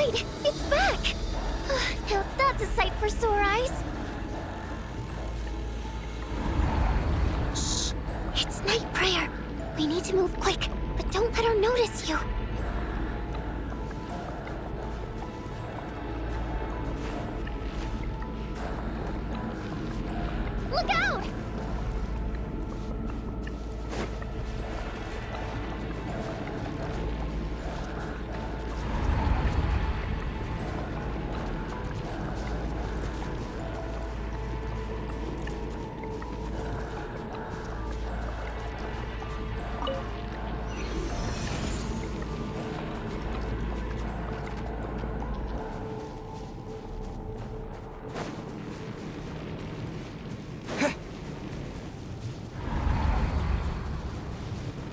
right! It's back! Now that's a sight for sore eyes. Shh! It's night prayer. We need to move quick, but don't let her notice you. Look out!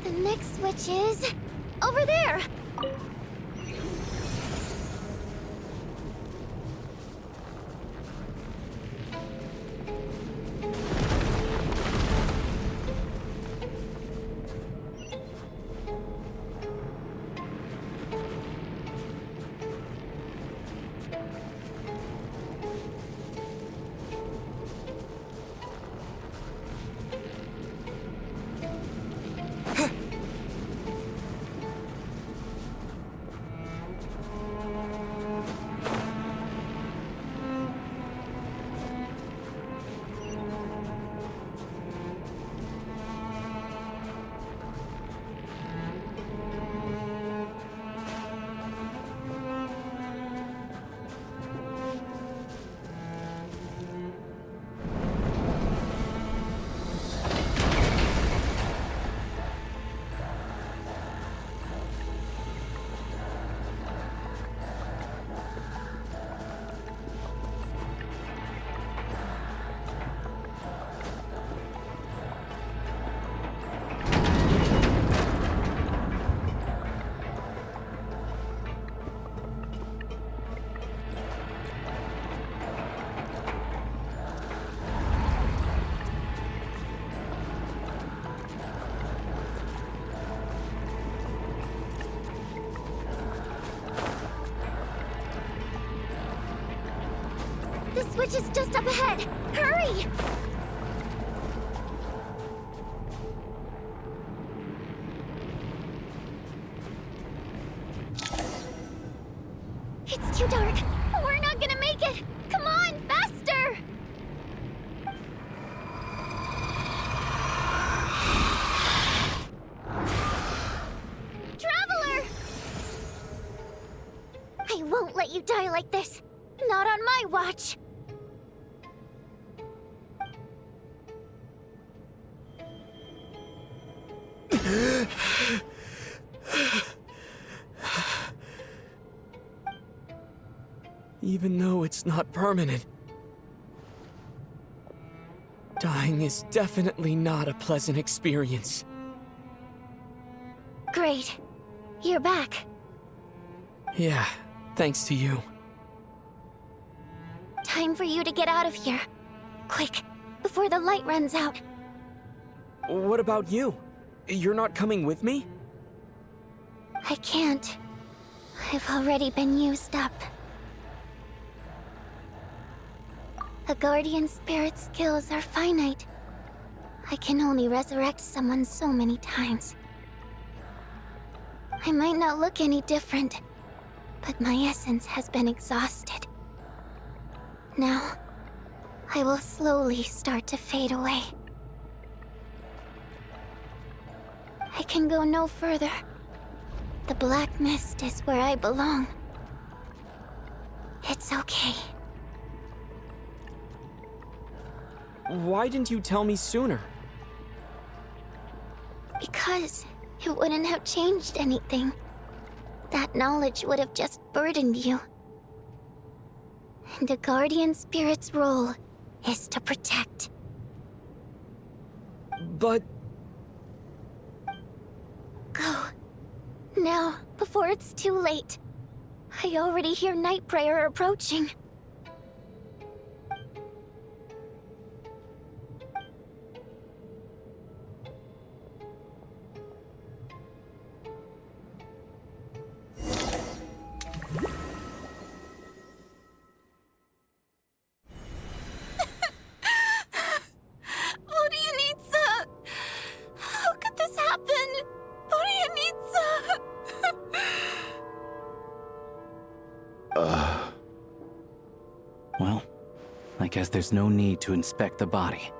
The next switch is over there. The switch is just up ahead. Hurry! It's too dark. We're not gonna make it. Come on, faster! Traveler! I won't let you die like this. Not on my watch. Even though it's not permanent, dying is definitely not a pleasant experience. Great. You're back. Yeah, thanks to you. Time for you to get out of here. Quick, before the light runs out. What about you? You're not coming with me? I can't. I've already been used up. A guardian spirit's skills are finite. I can only resurrect someone so many times. I might not look any different, but my essence has been exhausted. Now, I will slowly start to fade away. I can go no further. The black mist is where I belong. It's okay. Why didn't you tell me sooner? Because it wouldn't have changed anything. That knowledge would have just burdened you. And a guardian spirit's role is to protect. But... Go. Now, before it's too late. I already hear night prayer approaching. I guess there's no need to inspect the body.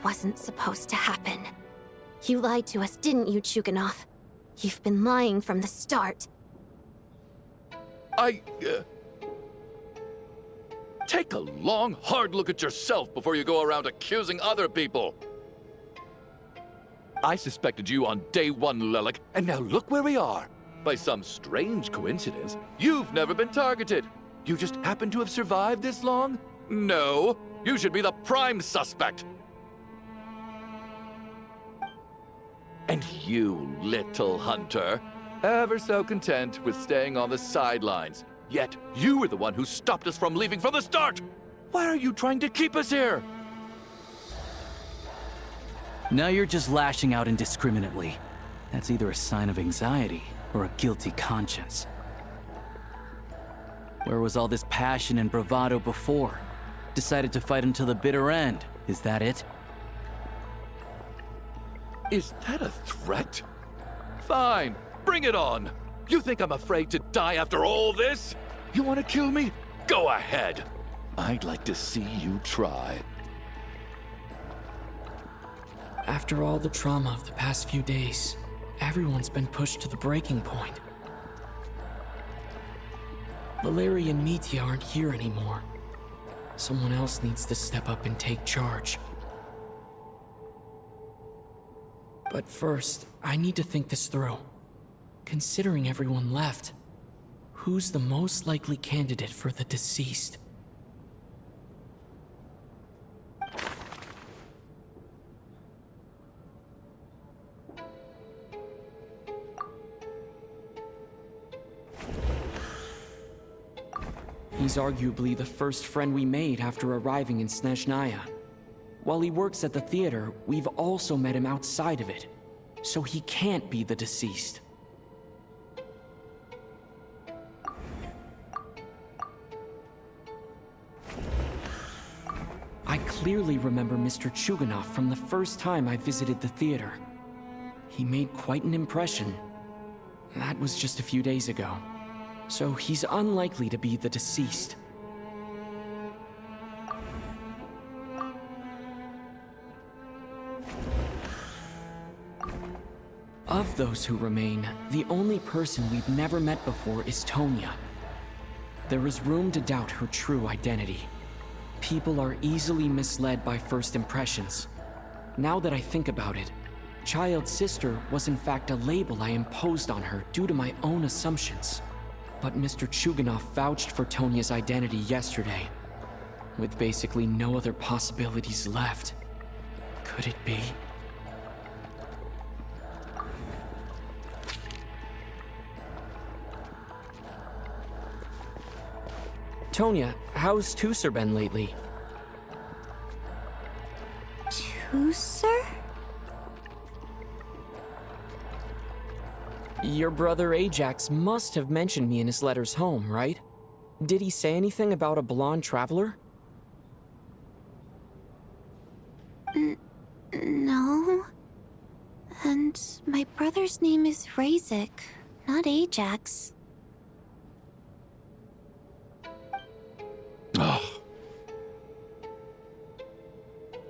Wasn't supposed to happen. You lied to us, didn't you, Chuganov? You've been lying from the start. Take a long, hard look at yourself before you go around accusing other people. I suspected you on day one, Lelik, and now look where we are. By some strange coincidence, you've never been targeted. You just happen to have survived this long? No, you should be the prime suspect. And you, little hunter, ever so content with staying on the sidelines. Yet, you were the one who stopped us from leaving from the start! Why are you trying to keep us here? Now you're just lashing out indiscriminately. That's either a sign of anxiety or a guilty conscience. Where was all this passion and bravado before? Decided to fight until the bitter end. Is that it? Is that a threat? Fine, bring it on. You think I'm afraid to die after all this? You want to kill me? Go ahead. I'd like to see you try. After all the trauma of the past few days, everyone's been pushed to the breaking point. Valeria and Mitya aren't here anymore. Someone else needs to step up and take charge. But first, I need to think this through. Considering everyone left, who's the most likely candidate for the deceased? He's arguably the first friend we made after arriving in Snezhnaya. While he works at the theater, we've also met him outside of it, so he can't be the deceased. I clearly remember Mr. Chuganov from the first time I visited the theater. He made quite an impression. That was just a few days ago, so he's unlikely to be the deceased. Of those who remain, the only person we've never met before is Tonya. There is room to doubt her true identity. People are easily misled by first impressions. Now that I think about it, child sister was in fact a label I imposed on her due to my own assumptions. But Mr. Chuganov vouched for Tonya's identity yesterday, with basically no other possibilities left. Could it be? Tonya, how's Tusser been lately? Tusser? Your brother Ajax must have mentioned me in his letters home, right? Did he say anything about a blonde traveler? No. And my brother's name is Razik, not Ajax.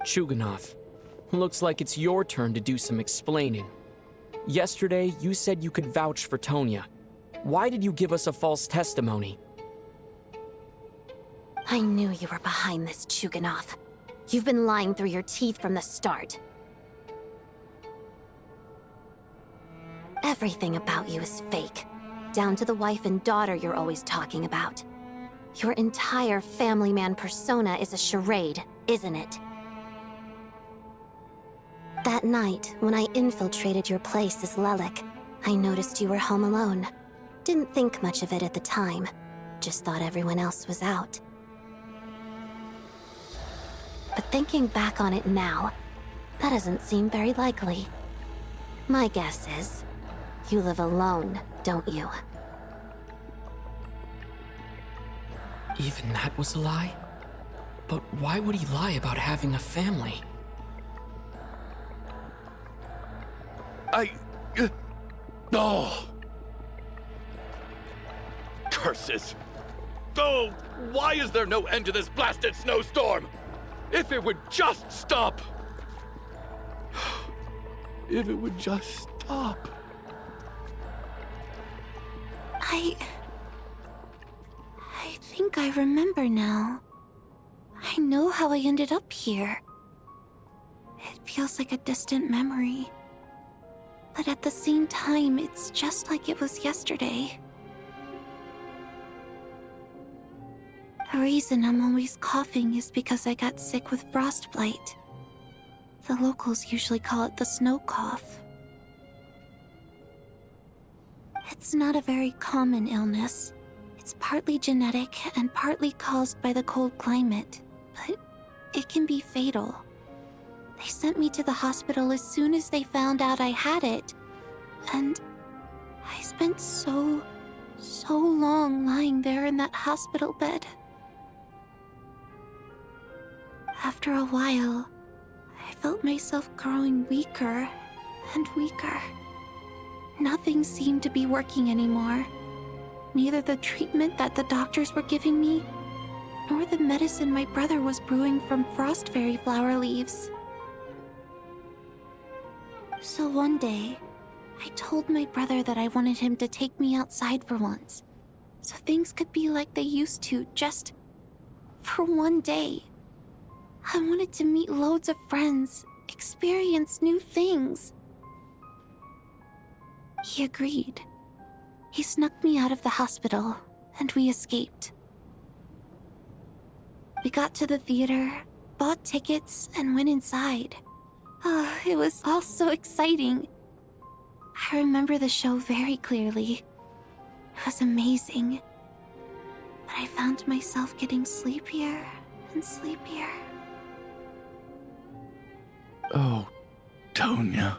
Chuganov, looks like it's your turn to do some explaining. Yesterday, you said you could vouch for Tonya. Why did you give us a false testimony? I knew you were behind this, Chuganov. You've been lying through your teeth from the start. Everything about you is fake, down to the wife and daughter you're always talking about. Your entire family man persona is a charade, isn't it? That night, when I infiltrated your place as Lelik, I noticed you were home alone. Didn't think much of it at the time. just thought everyone else was out. But thinking back on it now, that doesn't seem very likely. My guess is, you live alone, don't you? Even that was a lie? But why would he lie about having a family? Oh! Curses! Oh, why is there no end to this blasted snowstorm? If it would just stop! If it would just stop. I think I remember now. I know how I ended up here. It feels like a distant memory. But at the same time, it's just like it was yesterday. The reason I'm always coughing is because I got sick with frostbite. The locals usually call it the snow cough. It's not a very common illness. It's partly genetic and partly caused by the cold climate, but it can be fatal. They sent me to the hospital as soon as they found out I had it, and I spent so long lying there in that hospital bed. After a while, I felt myself growing weaker and weaker. Nothing seemed to be working anymore. Neither the treatment that the doctors were giving me, nor the medicine my brother was brewing from frost fairy flower leaves. So one day, I told my brother that I wanted him to take me outside for once, so things could be like they used to, just for one day. I wanted to meet loads of friends, experience new things. He agreed. He snuck me out of the hospital, and we escaped. We got to the theater, bought tickets, and went inside. Oh, it was all so exciting. I remember the show very clearly. It was amazing. But I found myself getting sleepier and sleepier. Oh, Tonya.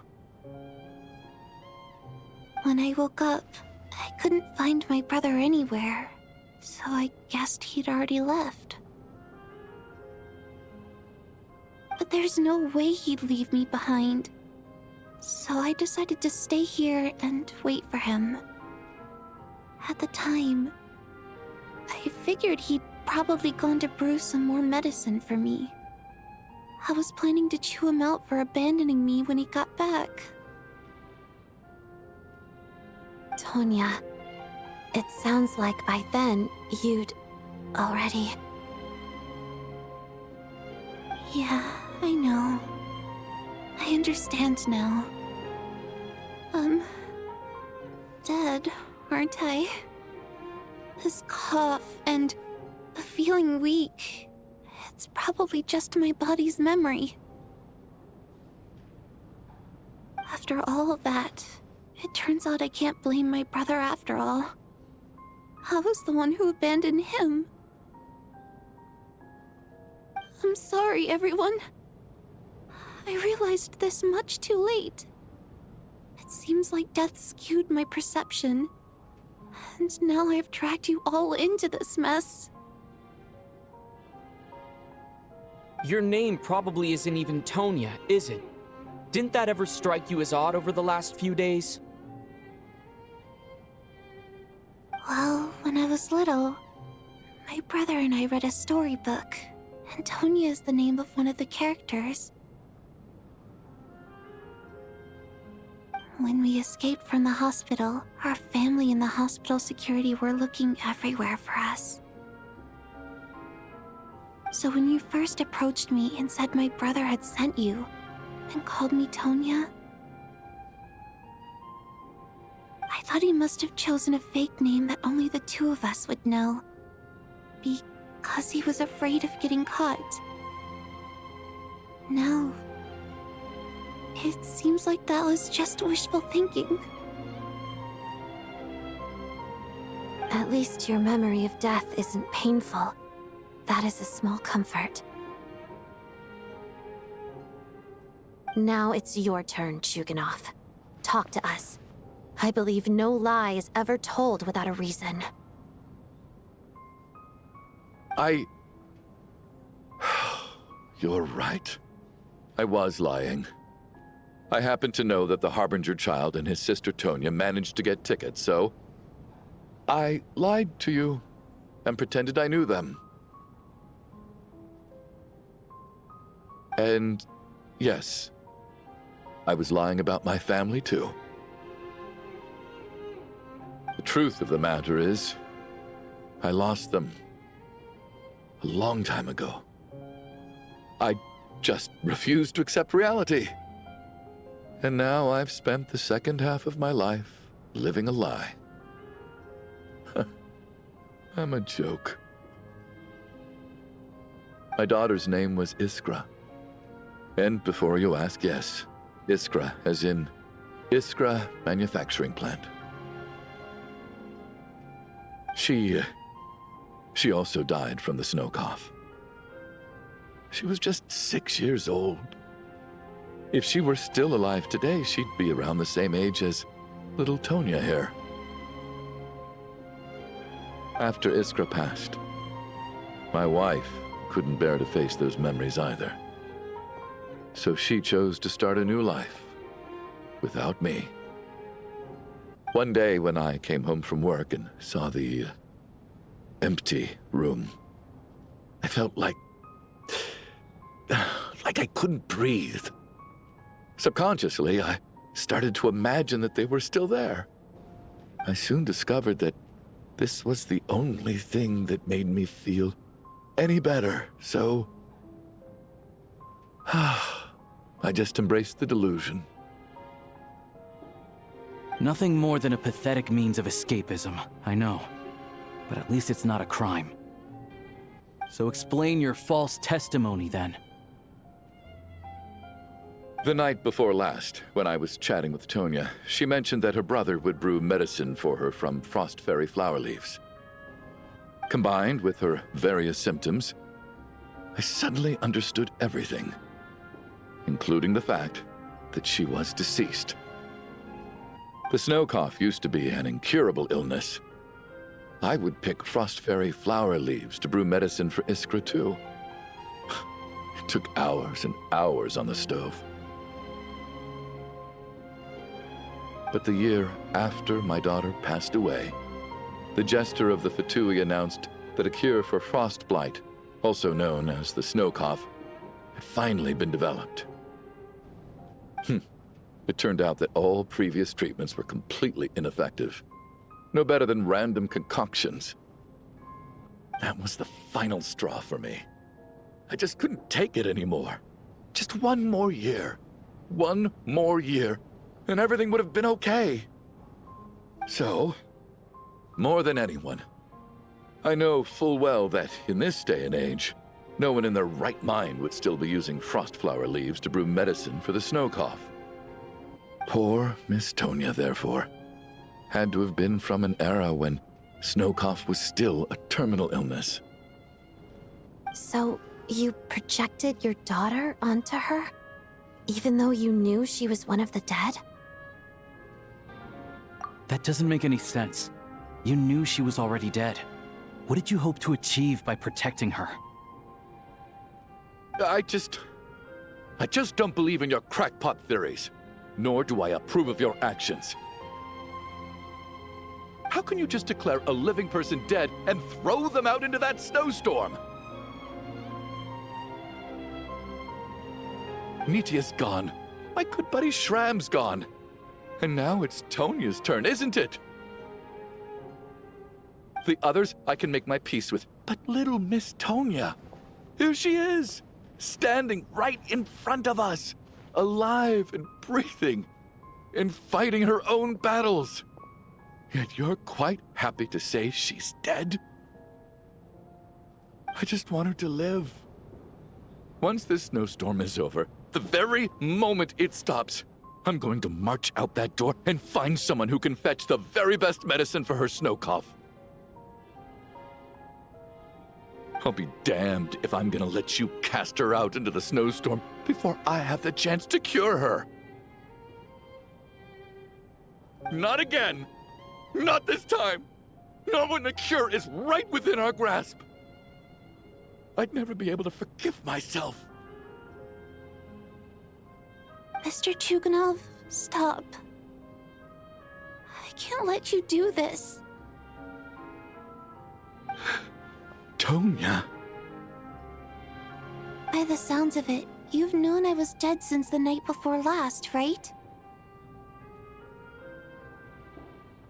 When I woke up, I couldn't find my brother anywhere, so I guessed he'd already left. But there's no way he'd leave me behind. So I decided to stay here and wait for him. At the time, I figured he'd probably gone to brew some more medicine for me. I was planning to chew him out for abandoning me when he got back. Tonya, it sounds like by then you'd already... Yeah, I know. I understand now. Dead, aren't I? This cough and the feeling weak, it's probably just my body's memory. After all of that, it turns out I can't blame my brother after all. I was the one who abandoned him. I'm sorry, everyone. I realized this much too late. It seems like death skewed my perception. And now I've dragged you all into this mess. Your name probably isn't even Tonya, is it? Didn't that ever strike you as odd over the last few days? Well, when I was little, my brother and I read a storybook, and Tonya is the name of one of the characters. When we escaped from the hospital, our family and the hospital security were looking everywhere for us. So when you first approached me and said my brother had sent you, and called me Tonya, I thought he must have chosen a fake name that only the two of us would know. Because he was afraid of getting caught. Now, it seems like that was just wishful thinking. At least your memory of death isn't painful. That is a small comfort. Now it's your turn, Chuganov. Talk to us. I believe no lie is ever told without a reason. You're right. I was lying. I happened to know that the Harbinger child and his sister Tonya managed to get tickets, so I lied to you and pretended I knew them. And yes, I was lying about my family too. The truth of the matter is, I lost them a long time ago. I just refused to accept reality. And now I've spent the second half of my life living a lie. I'm a joke. My daughter's name was Iskra. And before you ask, yes, Iskra, as in Iskra Manufacturing Plant. She also died from the snow cough. She was just 6 years old. If she were still alive today, she'd be around the same age as little Tonya here. After Iskra passed, my wife couldn't bear to face those memories either. So she chose to start a new life without me. One day when I came home from work and saw the empty room, I felt like I couldn't breathe. Subconsciously, I started to imagine that they were still there. I soon discovered that this was the only thing that made me feel any better, so I just embraced the delusion. Nothing more than a pathetic means of escapism, I know. But at least it's not a crime. So explain your false testimony, then. The night before last, when I was chatting with Tonya, she mentioned that her brother would brew medicine for her from frost fairy flower leaves. Combined with her various symptoms, I suddenly understood everything, including the fact that she was deceased. The snow cough used to be an incurable illness. I would pick frost fairy flower leaves to brew medicine for Iskra too. It took hours and hours on the stove. But the year after my daughter passed away, the jester of the Fatui announced that a cure for frost blight, also known as the snow cough, had finally been developed. It turned out that all previous treatments were completely ineffective. No better than random concoctions. That was the final straw for me. I just couldn't take it anymore. Just one more year. One more year, and everything would have been okay. So, more than anyone, I know full well that in this day and age, no one in their right mind would still be using frost flower leaves to brew medicine for the snow cough. Poor Miss Tonya, therefore, had to have been from an era when snow cough was still a terminal illness. So, you projected your daughter onto her? Even though you knew she was one of the dead? That doesn't make any sense. You knew she was already dead. What did you hope to achieve by protecting her? I just don't believe in your crackpot theories, nor do I approve of your actions. How can you just declare a living person dead and throw them out into that snowstorm? Nitia's gone. My good buddy Shram's gone. And now it's Tonya's turn, isn't it? The others I can make my peace with, but little Miss Tonya, here she is, standing right in front of us, alive and breathing, and fighting her own battles. Yet you're quite happy to say she's dead? I just want her to live. Once this snowstorm is over, the very moment it stops, I'm going to march out that door and find someone who can fetch the very best medicine for her snow cough. I'll be damned if I'm gonna let you cast her out into the snowstorm before I have the chance to cure her. Not again! Not this time! Not when the cure is right within our grasp! I'd never be able to forgive myself. Mr. Chuganov, stop. I can't let you do this. Tonya. By the sounds of it, you've known I was dead since the night before last, right?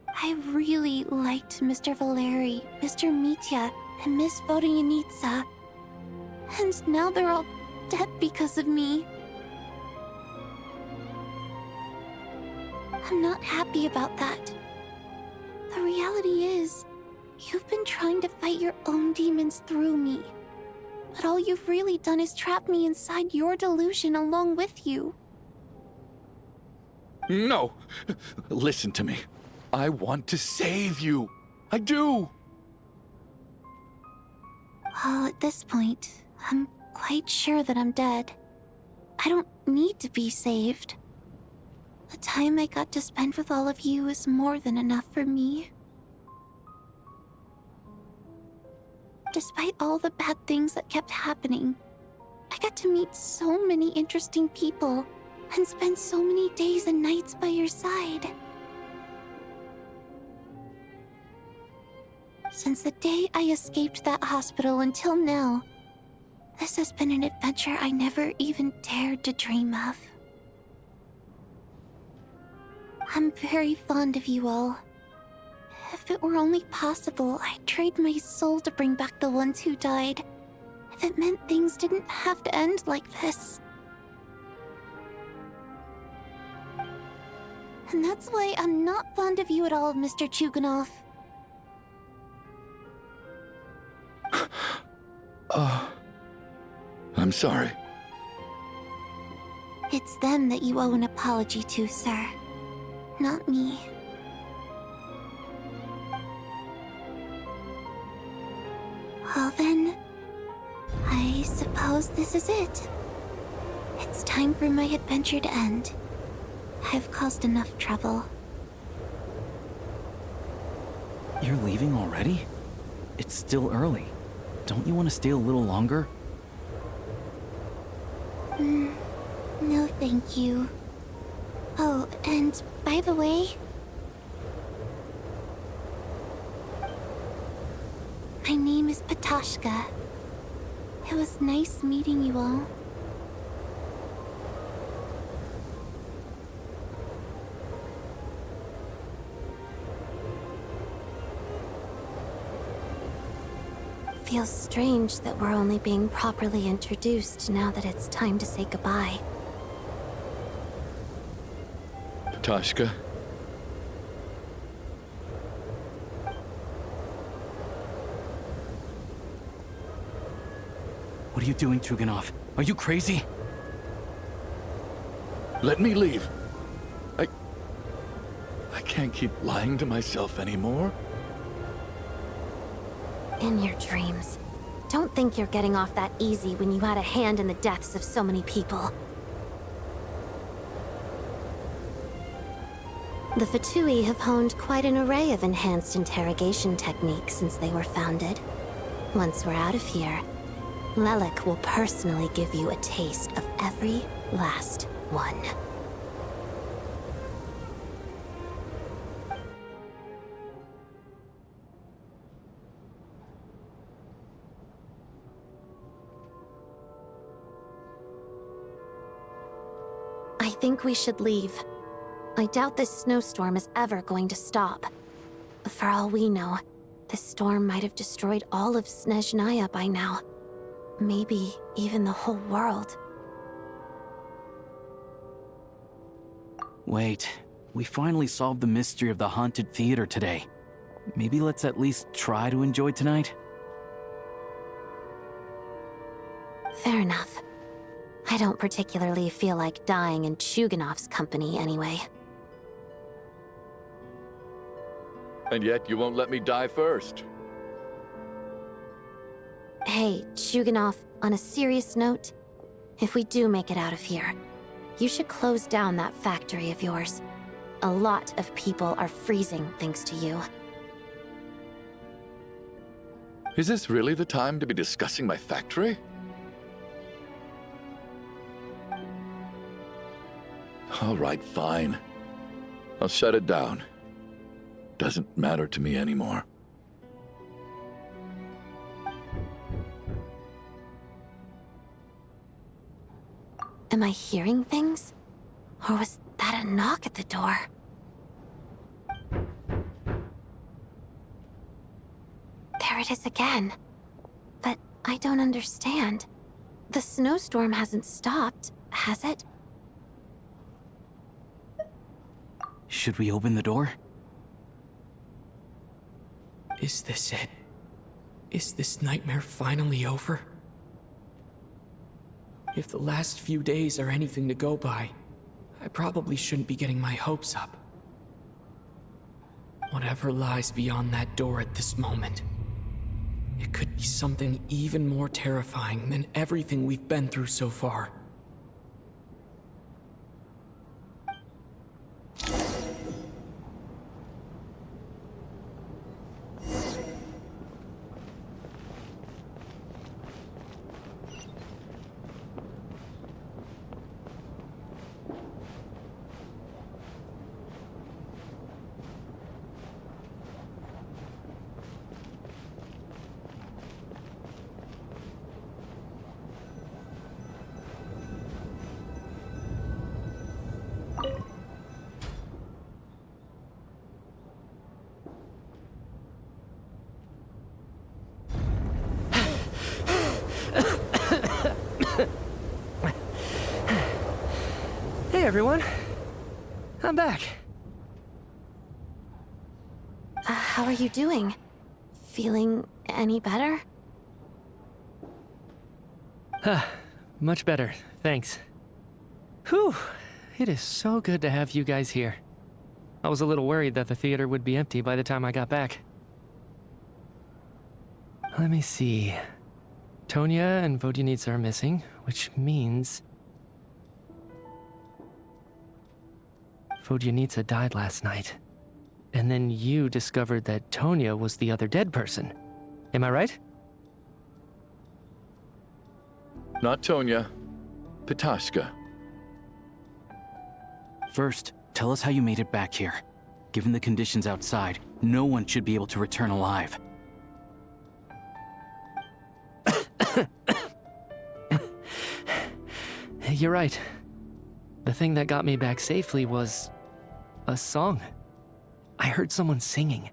I really liked Mr. Valeri, Mr. Mitya, and Miss Vodyanitsa. And now they're all dead because of me. I'm not happy about that. The reality is, you've been trying to fight your own demons through me. But all you've really done is trap me inside your delusion along with you. No! Listen to me. I want to save you. I do! Well, at this point, I'm quite sure that I'm dead. I don't need to be saved. The time I got to spend with all of you is more than enough for me. Despite all the bad things that kept happening, I got to meet so many interesting people and spend so many days and nights by your side. Since the day I escaped that hospital until now, this has been an adventure I never even dared to dream of. I'm very fond of you all. If it were only possible, I'd trade my soul to bring back the ones who died. If it meant things didn't have to end like this. And that's why I'm not fond of you at all, Mr. Chuganov. I'm sorry. It's them that you owe an apology to, sir. Not me. Well then, I suppose this is it. It's time for my adventure to end. I've caused enough trouble. You're leaving already? It's still early. Don't you want to stay a little longer? No, thank you. Oh, and by the way, my name is Patashka. It was nice meeting you all. Feels strange that we're only being properly introduced now that it's time to say goodbye. Tashka? What are you doing, Chuganov? Are you crazy? Let me leave. I can't keep lying to myself anymore. In your dreams. Don't think you're getting off that easy when you had a hand in the deaths of so many people. The Fatui have honed quite an array of enhanced interrogation techniques since they were founded. Once we're out of here, Lelik will personally give you a taste of every last one. I think we should leave. I doubt this snowstorm is ever going to stop. For all we know, this storm might have destroyed all of Snezhnaya by now. Maybe even the whole world. Wait, we finally solved the mystery of the haunted theater today. Maybe let's at least try to enjoy tonight? Fair enough. I don't particularly feel like dying in Chuganov's company anyway. And yet you won't let me die first. Hey, Chuganov, on a serious note, if we do make it out of here, you should close down that factory of yours. A lot of people are freezing thanks to you. Is this really the time to be discussing my factory? All right, fine. I'll shut it down. Doesn't matter to me anymore. Am I hearing things? Or was that a knock at the door? There it is again. But I don't understand. The snowstorm hasn't stopped, has it? Should we open the door? Is this it? Is this nightmare finally over? If the last few days are anything to go by, I probably shouldn't be getting my hopes up. Whatever lies beyond that door at this moment, it could be something even more terrifying than everything we've been through so far. Hey everyone, I'm back. How are you doing? Feeling any better? Much better, thanks. Whew, it is so good to have you guys here. I was a little worried that the theater would be empty by the time I got back. Let me see. Tonya and Vodyanitsa are missing, which means... Vodyanitsa died last night. And then you discovered that Tonya was the other dead person. Am I right? Not Tonya. Pitashka. First, tell us how you made it back here. Given the conditions outside, no one should be able to return alive. You're right. The thing that got me back safely was... a song. I heard someone singing.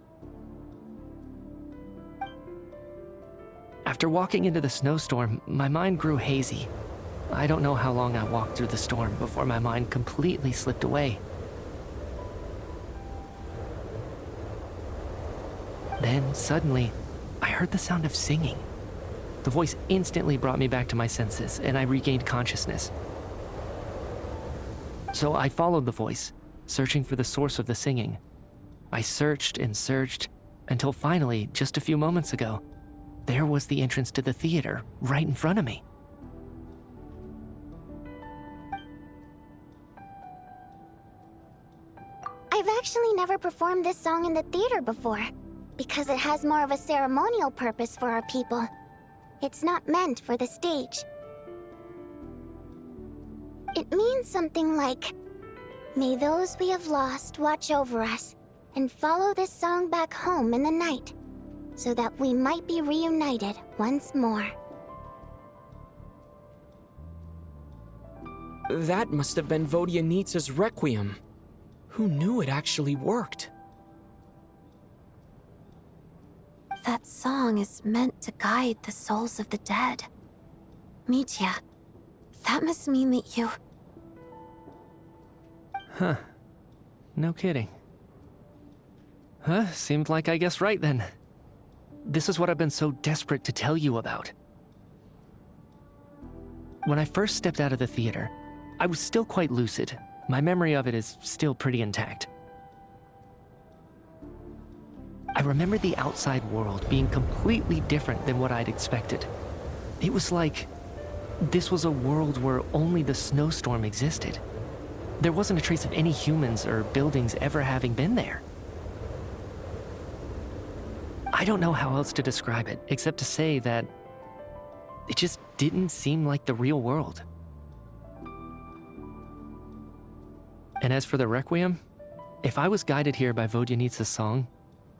After walking into the snowstorm, my mind grew hazy. I don't know how long I walked through the storm before my mind completely slipped away. Then, suddenly, I heard the sound of singing. The voice instantly brought me back to my senses, and I regained consciousness. So I followed the voice, searching for the source of the singing. I searched and searched, until finally, just a few moments ago, there was the entrance to the theater, right in front of me. I've actually never performed this song in the theater before, because it has more of a ceremonial purpose for our people. It's not meant for the stage. It means something like, "May those we have lost watch over us, and follow this song back home in the night, so that we might be reunited once more." That must have been Vodyanitsa's Requiem. Who knew it actually worked? That song is meant to guide the souls of the dead. Mitya, that must mean that you... Huh. No kidding. Huh, seemed like I guessed right then. This is what I've been so desperate to tell you about. When I first stepped out of the theater, I was still quite lucid. My memory of it is still pretty intact. I remember the outside world being completely different than what I'd expected. It was like this was a world where only the snowstorm existed. There wasn't a trace of any humans or buildings ever having been there. I don't know how else to describe it, except to say that it just didn't seem like the real world. And as for the Requiem, if I was guided here by Vodyanitsa's song,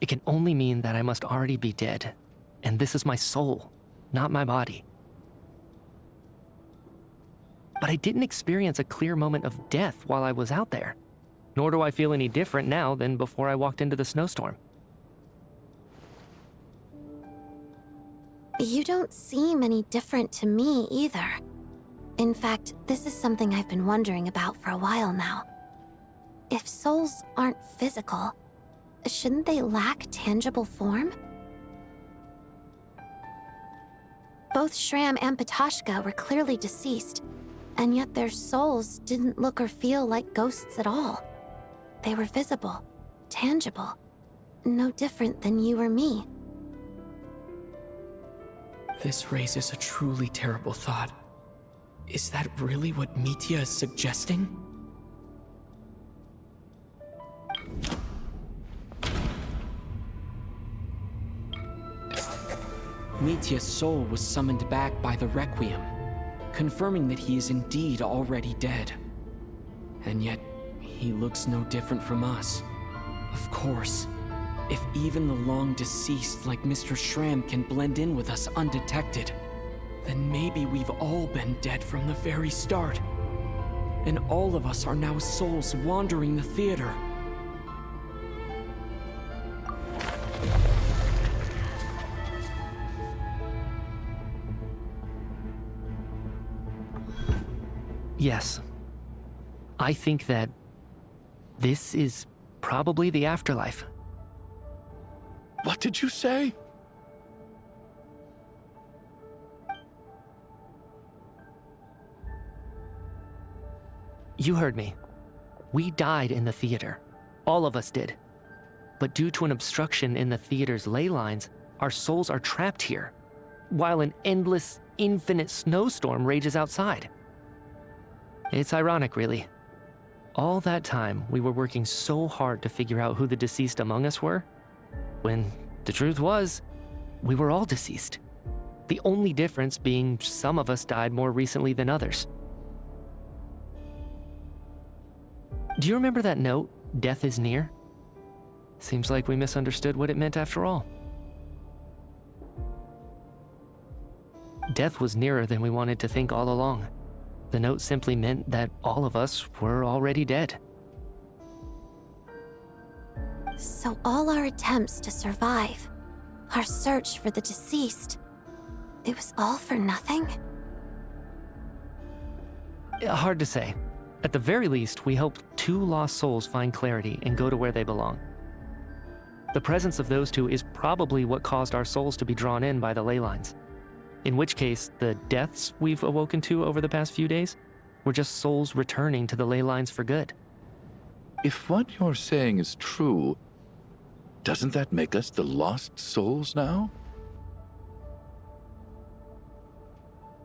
it can only mean that I must already be dead, and this is my soul, not my body. But I didn't experience a clear moment of death while I was out there, nor do I feel any different now than before I walked into the snowstorm. You don't seem any different to me either. In fact, this is something I've been wondering about for a while now. If souls aren't physical, shouldn't they lack tangible form? Both Shram and Patoshka were clearly deceased, and yet their souls didn't look or feel like ghosts at all. They were visible, tangible, no different than you or me. This raises a truly terrible thought. Is that really what Mitya is suggesting? Mitya's soul was summoned back by the Requiem, confirming that he is indeed already dead. And yet, he looks no different from us. Of course, if even the long-deceased like Mr. Shram can blend in with us undetected, then maybe we've all been dead from the very start. And all of us are now souls wandering the theater. Yes. I think that this is probably the afterlife. What did you say? You heard me. We died in the theater. All of us did. But due to an obstruction in the theater's ley lines, our souls are trapped here, while an endless, infinite snowstorm rages outside. It's ironic, really. All that time, we were working so hard to figure out who the deceased among us were, when the truth was, we were all deceased. The only difference being some of us died more recently than others. Do you remember that note, "Death is near"? Seems like we misunderstood what it meant after all. Death was nearer than we wanted to think all along. The note simply meant that all of us were already dead. So all our attempts to survive, our search for the deceased, it was all for nothing? Hard to say. At the very least, we helped 2 lost souls find clarity and go to where they belong. The presence of those 2 is probably what caused our souls to be drawn in by the ley lines. In which case, the deaths we've awoken to over the past few days were just souls returning to the ley lines for good. If what you're saying is true, doesn't that make us the lost souls now?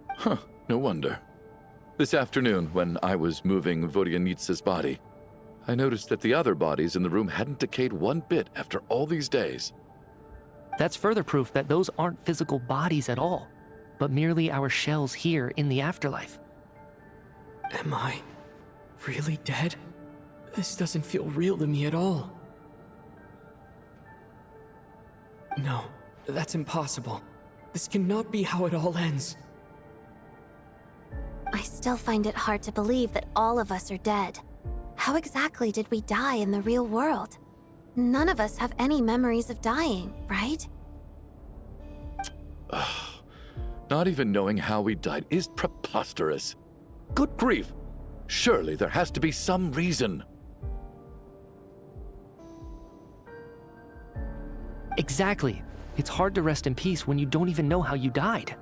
Huh, no wonder. This afternoon, when I was moving Vodyanitsa's body, I noticed that the other bodies in the room hadn't decayed one bit after all these days. That's further proof that those aren't physical bodies at all, but merely our shells here in the afterlife. Am I really dead? This doesn't feel real to me at all. No, that's impossible. This cannot be how it all ends. I still find it hard to believe that all of us are dead. How exactly did we die in the real world? None of us have any memories of dying, right? Not even knowing how we died is preposterous. Good grief! Surely there has to be some reason. Exactly. It's hard to rest in peace when you don't even know how you died.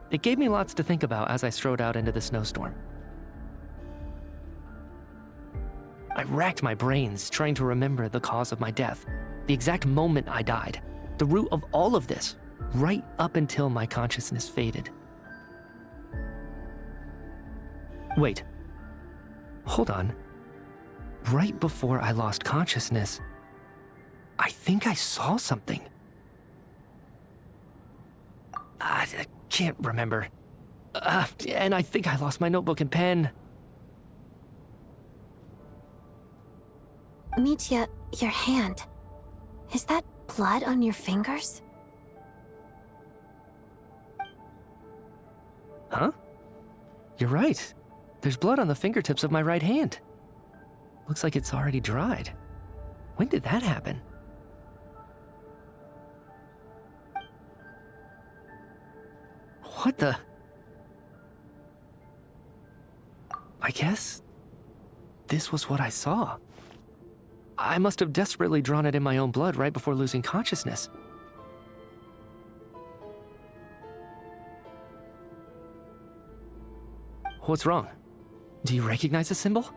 It gave me lots to think about as I strode out into the snowstorm. I racked my brains trying to remember the cause of my death, the exact moment I died, the root of all of this, right up until my consciousness faded. Wait. Hold on. Right before I lost consciousness, I think I saw something. I can't remember. And I think I lost my notebook and pen. Mitya, your hand. Is that blood on your fingers? Huh? You're right. There's blood on the fingertips of my right hand. Looks like it's already dried. When did that happen? What the? I guess this was what I saw. I must have desperately drawn it in my own blood right before losing consciousness. What's wrong? Do you recognize the symbol?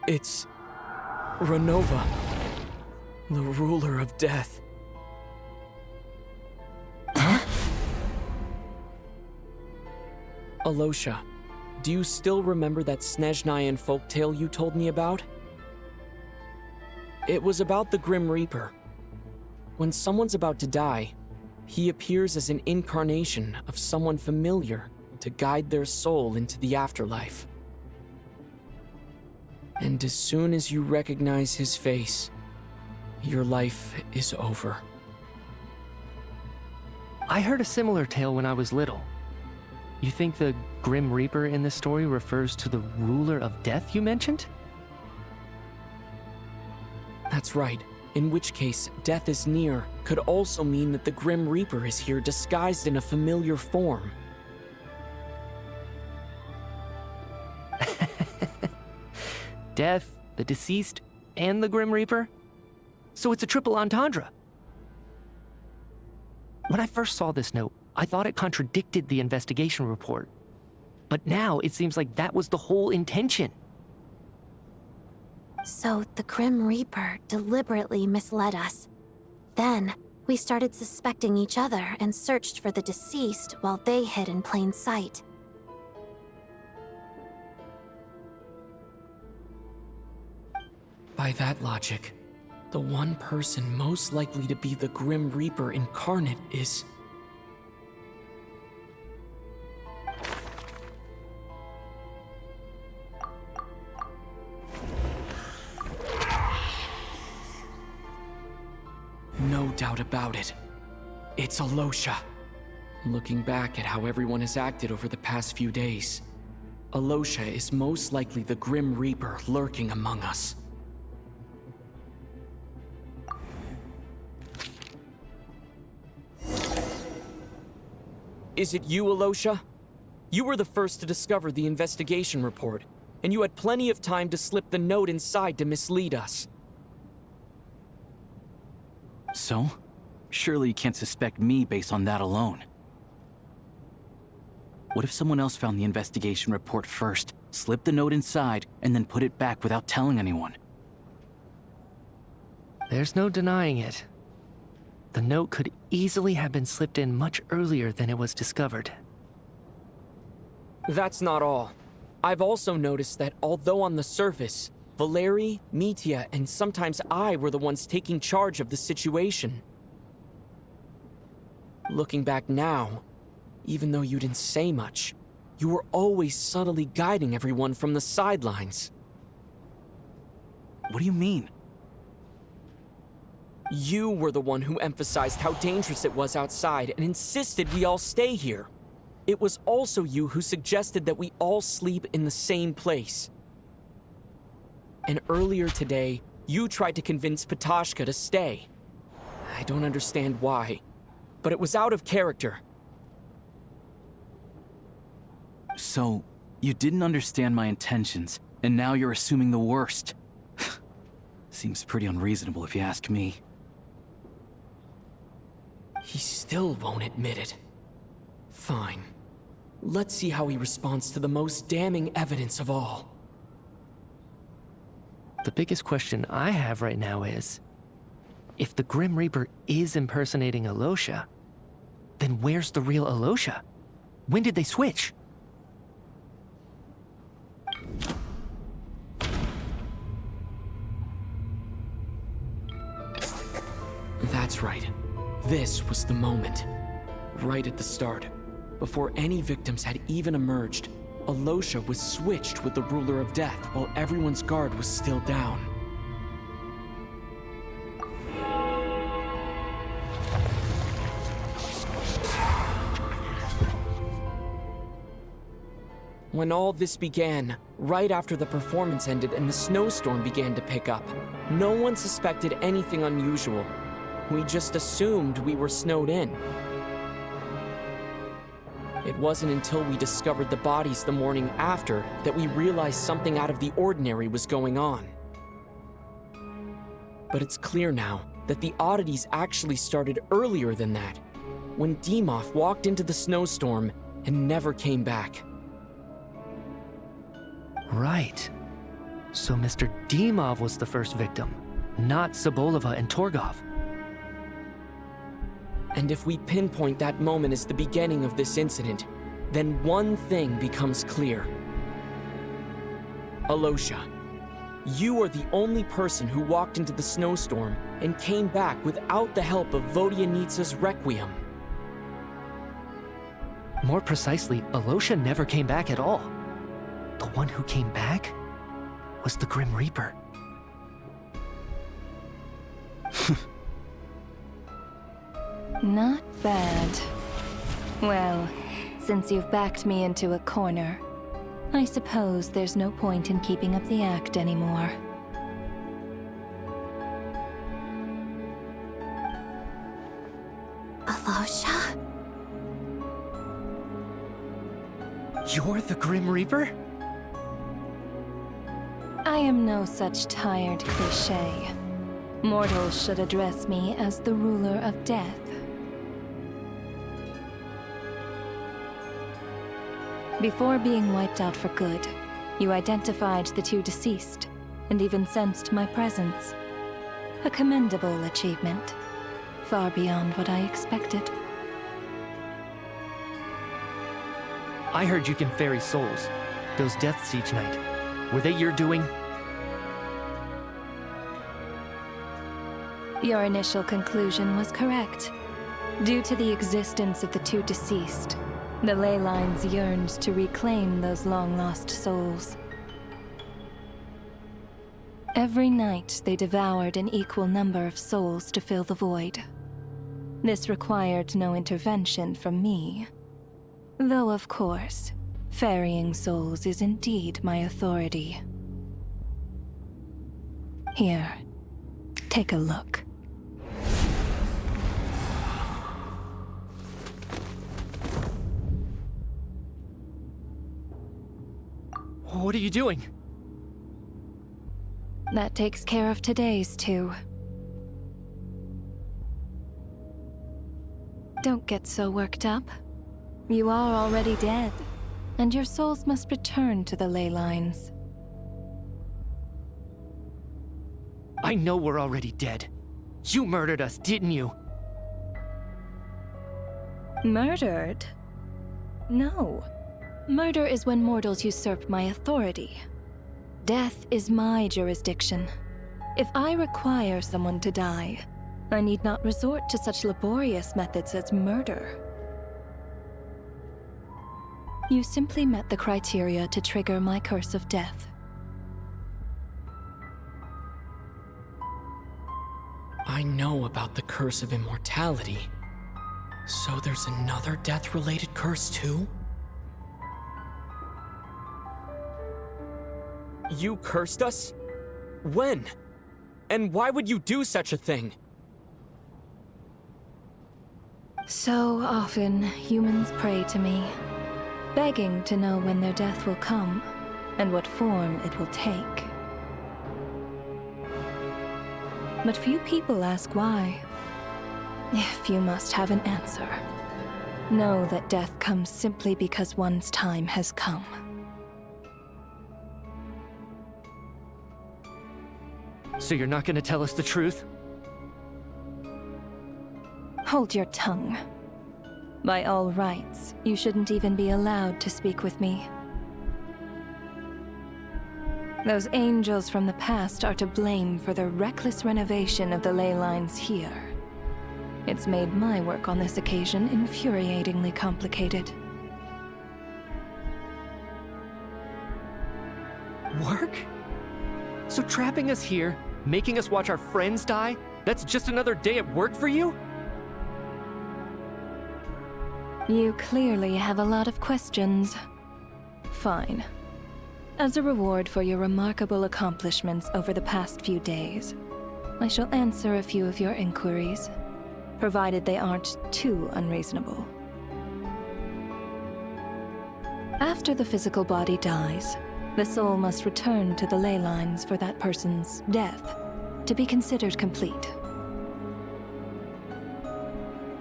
It's Renova, the ruler of death. Alosha, do you still remember that Snezhnayan folktale you told me about? It was about the Grim Reaper. When someone's about to die, he appears as an incarnation of someone familiar to guide their soul into the afterlife. And as soon as you recognize his face, your life is over. I heard a similar tale when I was little. You think the Grim Reaper in this story refers to the ruler of death you mentioned? That's right. In which case, death is near could also mean that the Grim Reaper is here disguised in a familiar form. Death, the deceased, and the Grim Reaper? So it's a triple entendre. When I first saw this note, I thought it contradicted the investigation report. But now it seems like that was the whole intention. So the Grim Reaper deliberately misled us. Then, we started suspecting each other and searched for the deceased while they hid in plain sight. By that logic, the one person most likely to be the Grim Reaper incarnate is... No doubt about it. It's Alosha. Looking back at how everyone has acted over the past few days, Alosha is most likely the Grim Reaper lurking among us. Is it you, Alosha? You were the first to discover the investigation report, and you had plenty of time to slip the note inside to mislead us. So? Surely you can't suspect me based on that alone. What if someone else found the investigation report first, slipped the note inside, and then put it back without telling anyone? There's no denying it. The note could easily have been slipped in much earlier than it was discovered. That's not all. I've also noticed that although on the surface, Valeri, Mitya, and sometimes I were the ones taking charge of the situation. Looking back now, even though you didn't say much, you were always subtly guiding everyone from the sidelines. What do you mean? You were the one who emphasized how dangerous it was outside and insisted we all stay here. It was also you who suggested that we all sleep in the same place. And earlier today, you tried to convince Patashka to stay. I don't understand why, but it was out of character. So, you didn't understand my intentions, and now you're assuming the worst. Seems pretty unreasonable if you ask me. He still won't admit it. Fine. Let's see how he responds to the most damning evidence of all. The biggest question I have right now is, if the Grim Reaper is impersonating Alosha, then where's the real Alosha? When did they switch? That's right. This was the moment. Right at the start. Before any victims had even emerged, Alosha was switched with the ruler of death while everyone's guard was still down. When all this began, right after the performance ended and the snowstorm began to pick up, no one suspected anything unusual. We just assumed we were snowed in. It wasn't until we discovered the bodies the morning after that we realized something out of the ordinary was going on. But it's clear now that the oddities actually started earlier than that, when Dimov walked into the snowstorm and never came back. Right. So Mr. Dimov was the first victim, not Sobolova and Torgov. And if we pinpoint that moment as the beginning of this incident, then one thing becomes clear. Alosha, you are the only person who walked into the snowstorm and came back without the help of Vodyanitsa's Requiem. More precisely, Alosha never came back at all. The one who came back was the Grim Reaper. Not bad. Well, since you've backed me into a corner, I suppose there's no point in keeping up the act anymore. Alosha? You're the Grim Reaper? I am no such tired cliché. Mortals should address me as the ruler of death. Before being wiped out for good, you identified the two deceased, and even sensed my presence. A commendable achievement, far beyond what I expected. I heard you can ferry souls. Those deaths each night. Were they your doing? Your initial conclusion was correct. Due to the existence of the two deceased, the ley lines yearned to reclaim those long-lost souls. Every night, they devoured an equal number of souls to fill the void. This required no intervention from me. Though, of course, ferrying souls is indeed my authority. Here, take a look. What are you doing? That takes care of today's too. Don't get so worked up. You are already dead, and your souls must return to the ley lines. I know we're already dead. You murdered us, didn't you? Murdered? No. Murder is when mortals usurp my authority. Death is my jurisdiction. If I require someone to die, I need not resort to such laborious methods as murder. You simply met the criteria to trigger my curse of death. I know about the curse of immortality. So there's another death-related curse too? You cursed us? When? And why would you do such a thing? So often, humans pray to me, begging to know when their death will come, and what form it will take. But few people ask why. If you must have an answer, know that death comes simply because one's time has come. So you're not gonna tell us the truth? Hold your tongue. By all rights, you shouldn't even be allowed to speak with me. Those angels from the past are to blame for the reckless renovation of the ley lines here. It's made my work on this occasion infuriatingly complicated. Work? So trapping us here, making us watch our friends die, that's just another day at work for you? You clearly have a lot of questions. Fine. As a reward for your remarkable accomplishments over the past few days, I shall answer a few of your inquiries, provided they aren't too unreasonable. After the physical body dies, the soul must return to the ley lines for that person's death to be considered complete.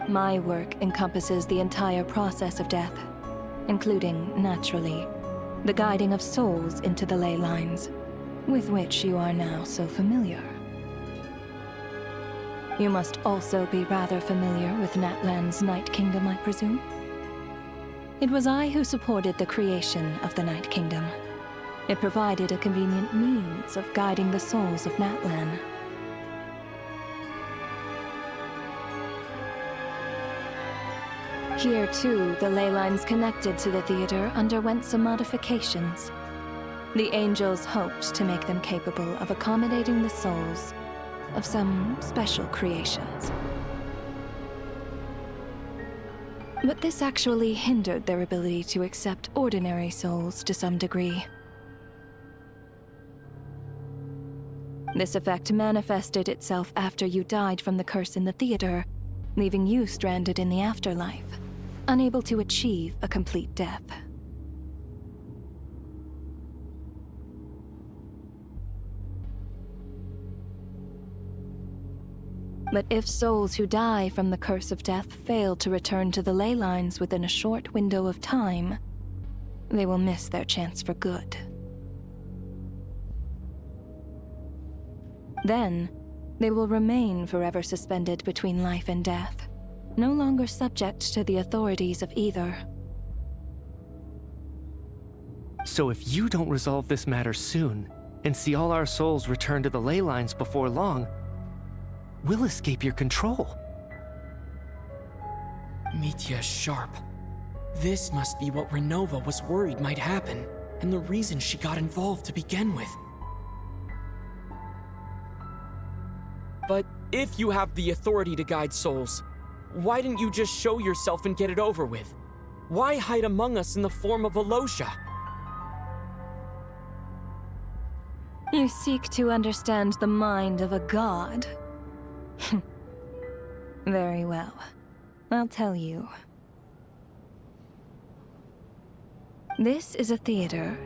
My work encompasses the entire process of death, including, naturally, the guiding of souls into the ley lines, with which you are now so familiar. You must also be rather familiar with Natlan's Night Kingdom, I presume? It was I who supported the creation of the Night Kingdom. It provided a convenient means of guiding the souls of Natlan. Here, too, the ley lines connected to the theater underwent some modifications. The angels hoped to make them capable of accommodating the souls of some special creations. But this actually hindered their ability to accept ordinary souls to some degree. This effect manifested itself after you died from the curse in the theater, leaving you stranded in the afterlife, unable to achieve a complete death. But if souls who die from the curse of death fail to return to the ley lines within a short window of time, they will miss their chance for good. Then, they will remain forever suspended between life and death, no longer subject to the authorities of either. So if you don't resolve this matter soon, and see all our souls return to the ley lines before long, we'll escape your control. Mitya is sharp. This must be what Renova was worried might happen, and the reason she got involved to begin with. But if you have the authority to guide souls, why didn't you just show yourself and get it over with? Why hide among us in the form of Alosha? You seek to understand the mind of a god? Very well. I'll tell you. This is a theater,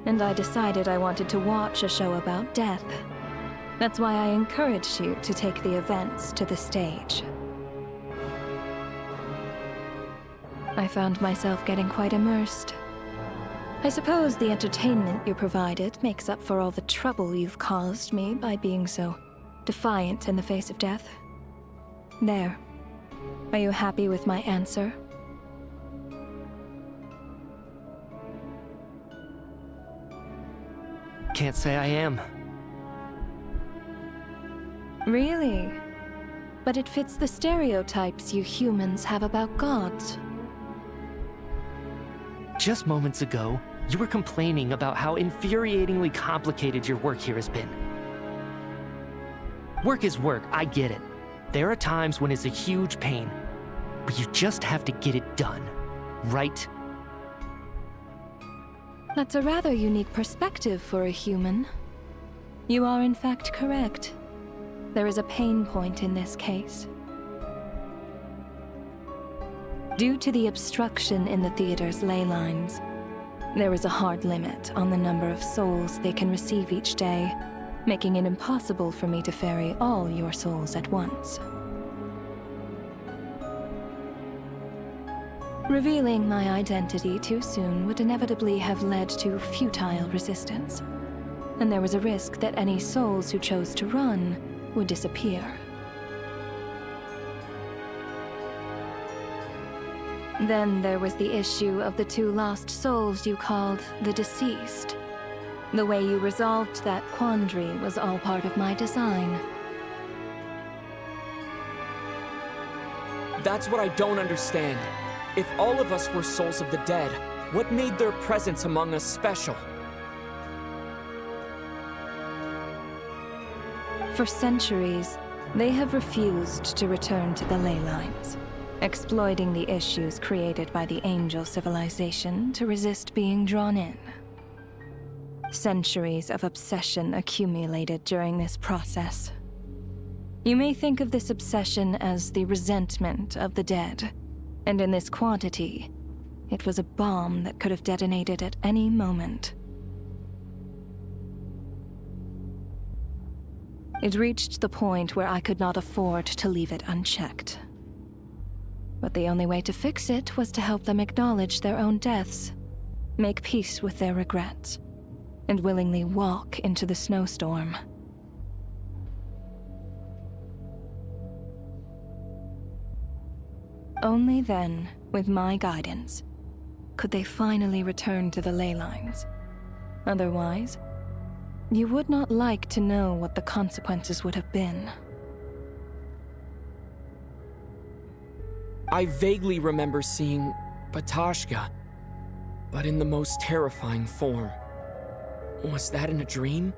and I decided I wanted to watch a show about death. That's why I encouraged you to take the events to the stage. I found myself getting quite immersed. I suppose the entertainment you provided makes up for all the trouble you've caused me by being so defiant in the face of death. There. Are you happy with my answer? Can't say I am. Really? But it fits the stereotypes you humans have about gods. Just moments ago, you were complaining about how infuriatingly complicated your work here has been. Work is work, I get it. There are times when it's a huge pain, but you just have to get it done, right? That's a rather unique perspective for a human. You are in fact correct. There is a pain point in this case. Due to the obstruction in the theater's ley lines, there is a hard limit on the number of souls they can receive each day, making it impossible for me to ferry all your souls at once. Revealing my identity too soon would inevitably have led to futile resistance, and there was a risk that any souls who chose to run would disappear. Then there was the issue of the two lost souls you called the deceased. The way you resolved that quandary was all part of my design. That's what I don't understand. If all of us were souls of the dead, what made their presence among us special? For centuries, they have refused to return to the ley lines, exploiting the issues created by the angel civilization to resist being drawn in. Centuries of obsession accumulated during this process. You may think of this obsession as the resentment of the dead, and in this quantity, it was a bomb that could have detonated at any moment. It reached the point where I could not afford to leave it unchecked. But the only way to fix it was to help them acknowledge their own deaths, make peace with their regrets, and willingly walk into the snowstorm. Only then, with my guidance, could they finally return to the ley lines. Otherwise, you would not like to know what the consequences would have been. I vaguely remember seeing Patashka, but in the most terrifying form. Was that in a dream?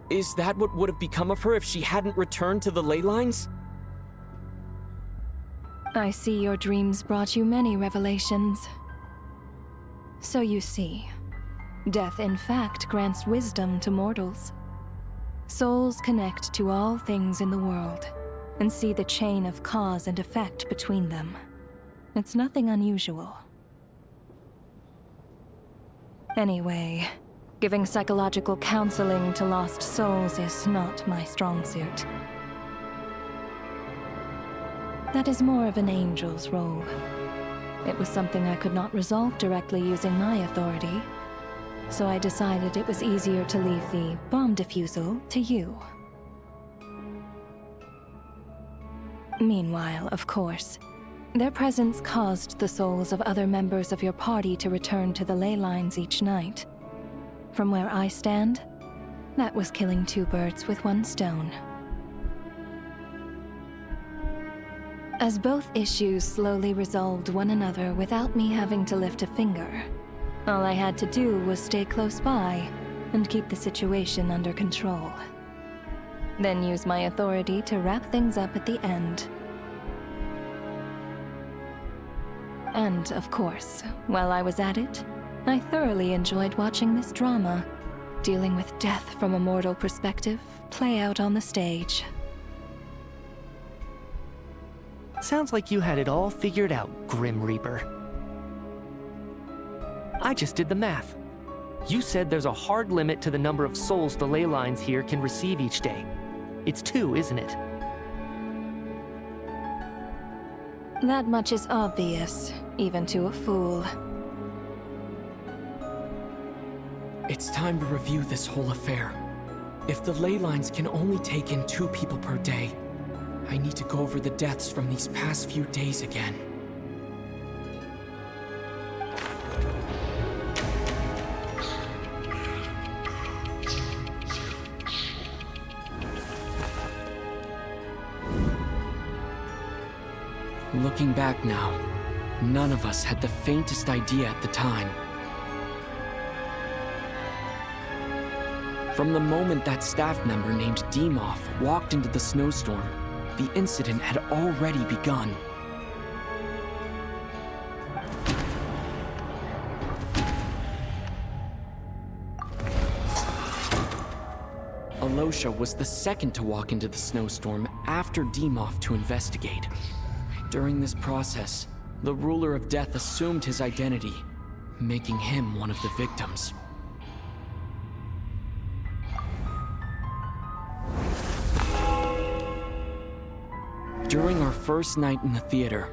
Is that what would have become of her if she hadn't returned to the ley lines? I see your dreams brought you many revelations. So you see, death in fact grants wisdom to mortals. Souls connect to all things in the world and see the chain of cause and effect between them. It's nothing unusual. Anyway, giving psychological counseling to lost souls is not my strong suit. That is more of an angel's role. It was something I could not resolve directly using my authority, so I decided it was easier to leave the bomb defusal to you. Meanwhile, of course, their presence caused the souls of other members of your party to return to the ley lines each night. From where I stand, that was killing two birds with one stone. As both issues slowly resolved one another without me having to lift a finger, all I had to do was stay close by and keep the situation under control. Then use my authority to wrap things up at the end. And, of course, while I was at it, I thoroughly enjoyed watching this drama, dealing with death from a mortal perspective, play out on the stage. Sounds like you had it all figured out, Grim Reaper. I just did the math. You said there's a hard limit to the number of souls the ley lines here can receive each day. It's 2, isn't it? That much is obvious, even to a fool. It's time to review this whole affair. If the ley lines can only take in 2 people per day, I need to go over the deaths from these past few days again. Looking back now, none of us had the faintest idea at the time. From the moment that staff member named Demoff walked into the snowstorm, the incident had already begun. Alosha was the second to walk into the snowstorm after Demoff to investigate. During this process, the ruler of death assumed his identity, making him one of the victims. During our first night in the theater,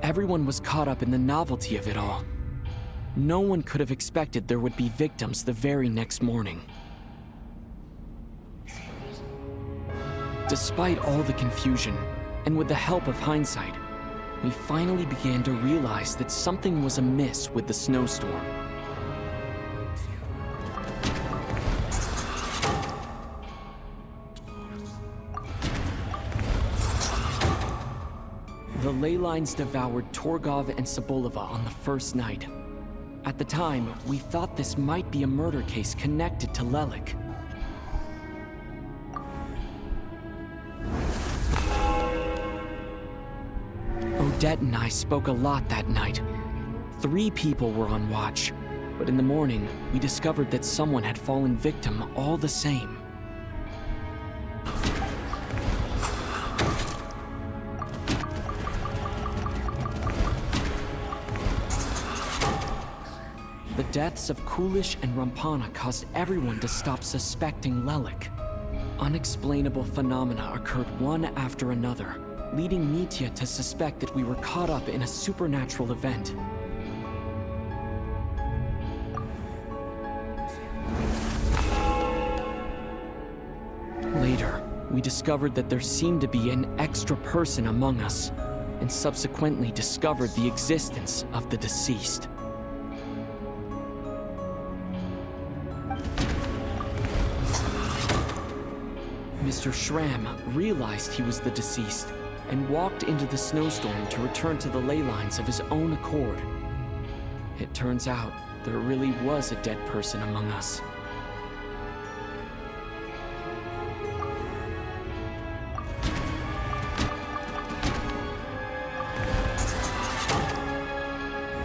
everyone was caught up in the novelty of it all. No one could have expected there would be victims the very next morning. Despite all the confusion, and with the help of hindsight, we finally began to realize that something was amiss with the snowstorm. The ley lines devoured Torgov and Sobolova on the first night. At the time, we thought this might be a murder case connected to Lelik. Odette and I spoke a lot that night. 3 people were on watch, but in the morning, we discovered that someone had fallen victim all the same. The deaths of Kulish and Rampana caused everyone to stop suspecting Lelik. Unexplainable phenomena occurred one after another, leading Mitya to suspect that we were caught up in a supernatural event. Later, we discovered that there seemed to be an extra person among us, and subsequently discovered the existence of the deceased. Mr. Schramm realized he was the deceased and walked into the snowstorm to return to the ley lines of his own accord. It turns out there really was a dead person among us.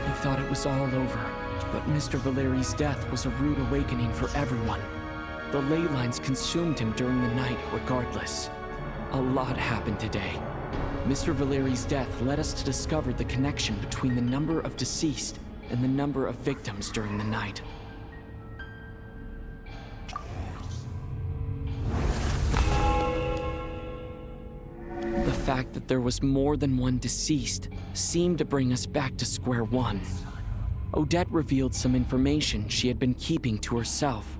We thought it was all over, but Mr. Valeri's death was a rude awakening for everyone. The ley lines consumed him during the night regardless. A lot happened today. Mr. Valeri's death led us to discover the connection between the number of deceased and the number of victims during the night. The fact that there was more than one deceased seemed to bring us back to square one. Odette revealed some information she had been keeping to herself.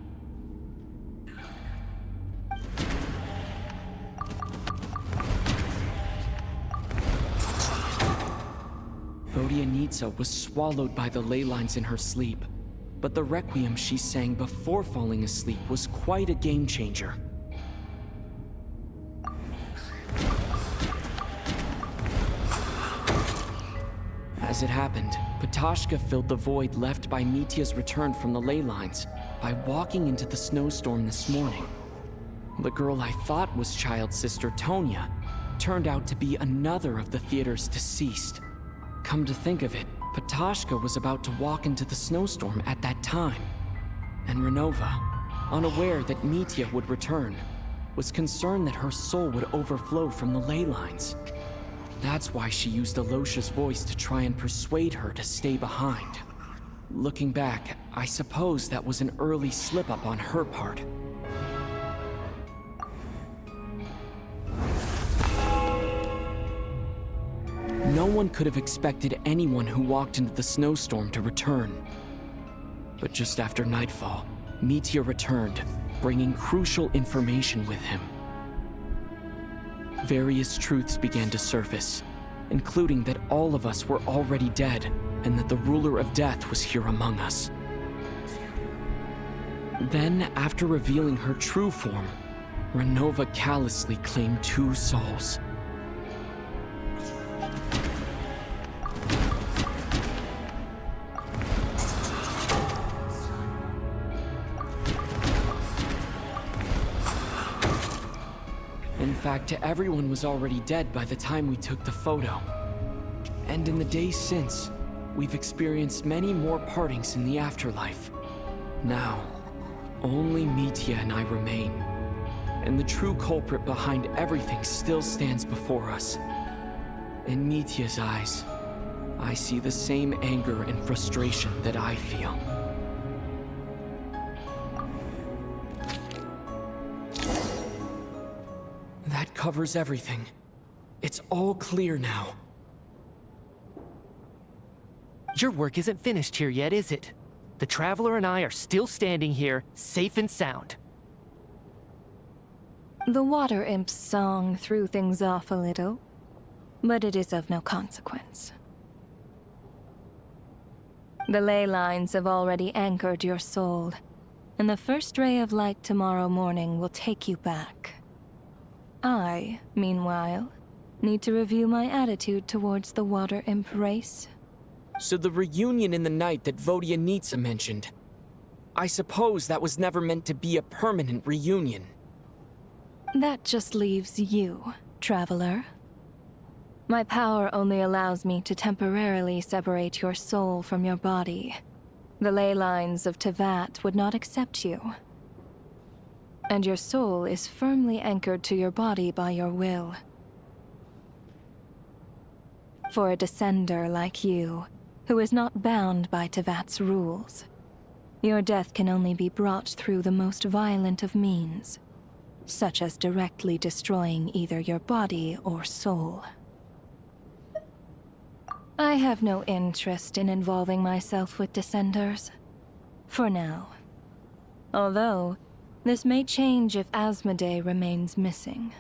Vodyanitsa was swallowed by the ley lines in her sleep, but the requiem she sang before falling asleep was quite a game changer. As it happened, Patashka filled the void left by Mitya's return from the ley lines by walking into the snowstorm this morning. The girl I thought was child sister Tonya turned out to be another of the theater's deceased. Come to think of it, Patashka was about to walk into the snowstorm at that time. And Renova, unaware that Mitya would return, was concerned that her soul would overflow from the ley lines. That's why she used Alosha's voice to try and persuade her to stay behind. Looking back, I suppose that was an early slip-up on her part. No one could have expected anyone who walked into the snowstorm to return. But just after nightfall, Mitya returned, bringing crucial information with him. Various truths began to surface, including that all of us were already dead, and that the ruler of death was here among us. Then, after revealing her true form, Renova callously claimed 2 souls. In fact, everyone was already dead by the time we took the photo. And in the days since, we've experienced many more partings in the afterlife. Now, only Mitya and I remain. And the true culprit behind everything still stands before us. In Mitya's eyes, I see the same anger and frustration that I feel. That covers everything. It's all clear now. Your work isn't finished here yet, is it? The Traveler and I are still standing here, safe and sound. The Water Imp's song threw things off a little. but it is of no consequence. The ley lines have already anchored your soul, and the first ray of light tomorrow morning will take you back. I, meanwhile, need to review my attitude towards the Water Imp race. So the reunion in the night that Vodyanitsa mentioned, I suppose that was never meant to be a permanent reunion. That just leaves you, traveler. My power only allows me to temporarily separate your soul from your body. The ley lines of Tevat would not accept you. And your soul is firmly anchored to your body by your will. For a descender like you, who is not bound by Tevat's rules, your death can only be brought through the most violent of means, such as directly destroying either your body or soul. I have no interest in involving myself with descenders, for now. Although, this may change if Asmodee remains missing,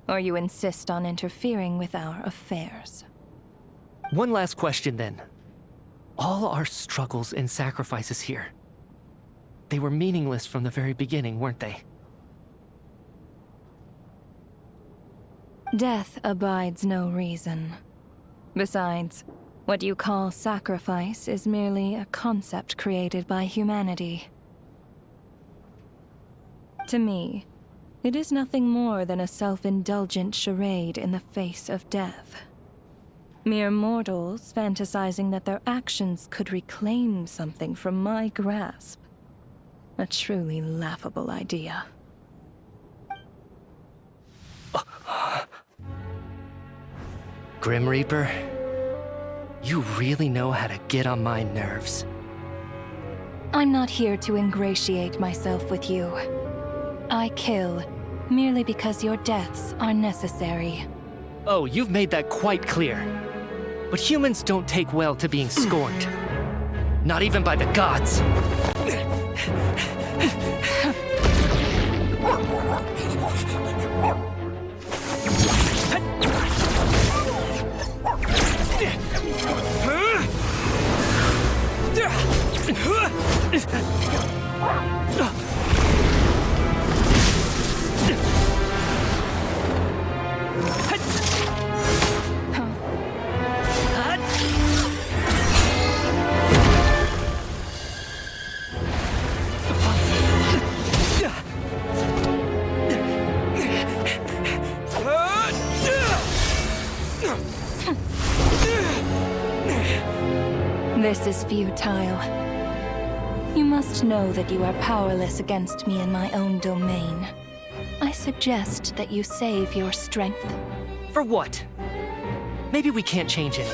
or you insist on interfering with our affairs. One last question then. All our struggles and sacrifices here, they were meaningless from the very beginning, weren't they? Death abides no reason. Besides, what you call sacrifice is merely a concept created by humanity. To me, it is nothing more than a self-indulgent charade in the face of death. Mere mortals fantasizing that their actions could reclaim something from my grasp. A truly laughable idea. Grim Reaper, you really know how to get on my nerves. I'm not here to ingratiate myself with you. I kill merely because your deaths are necessary. Oh, you've made that quite clear. But humans don't take well to being scorned. Not even by the gods. This is futile. You must know that you are powerless against me in my own domain. I suggest that you save your strength. For what? Maybe we can't change it.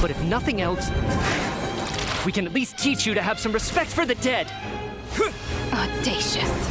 But if nothing else, we can at least teach you to have some respect for the dead. Audacious.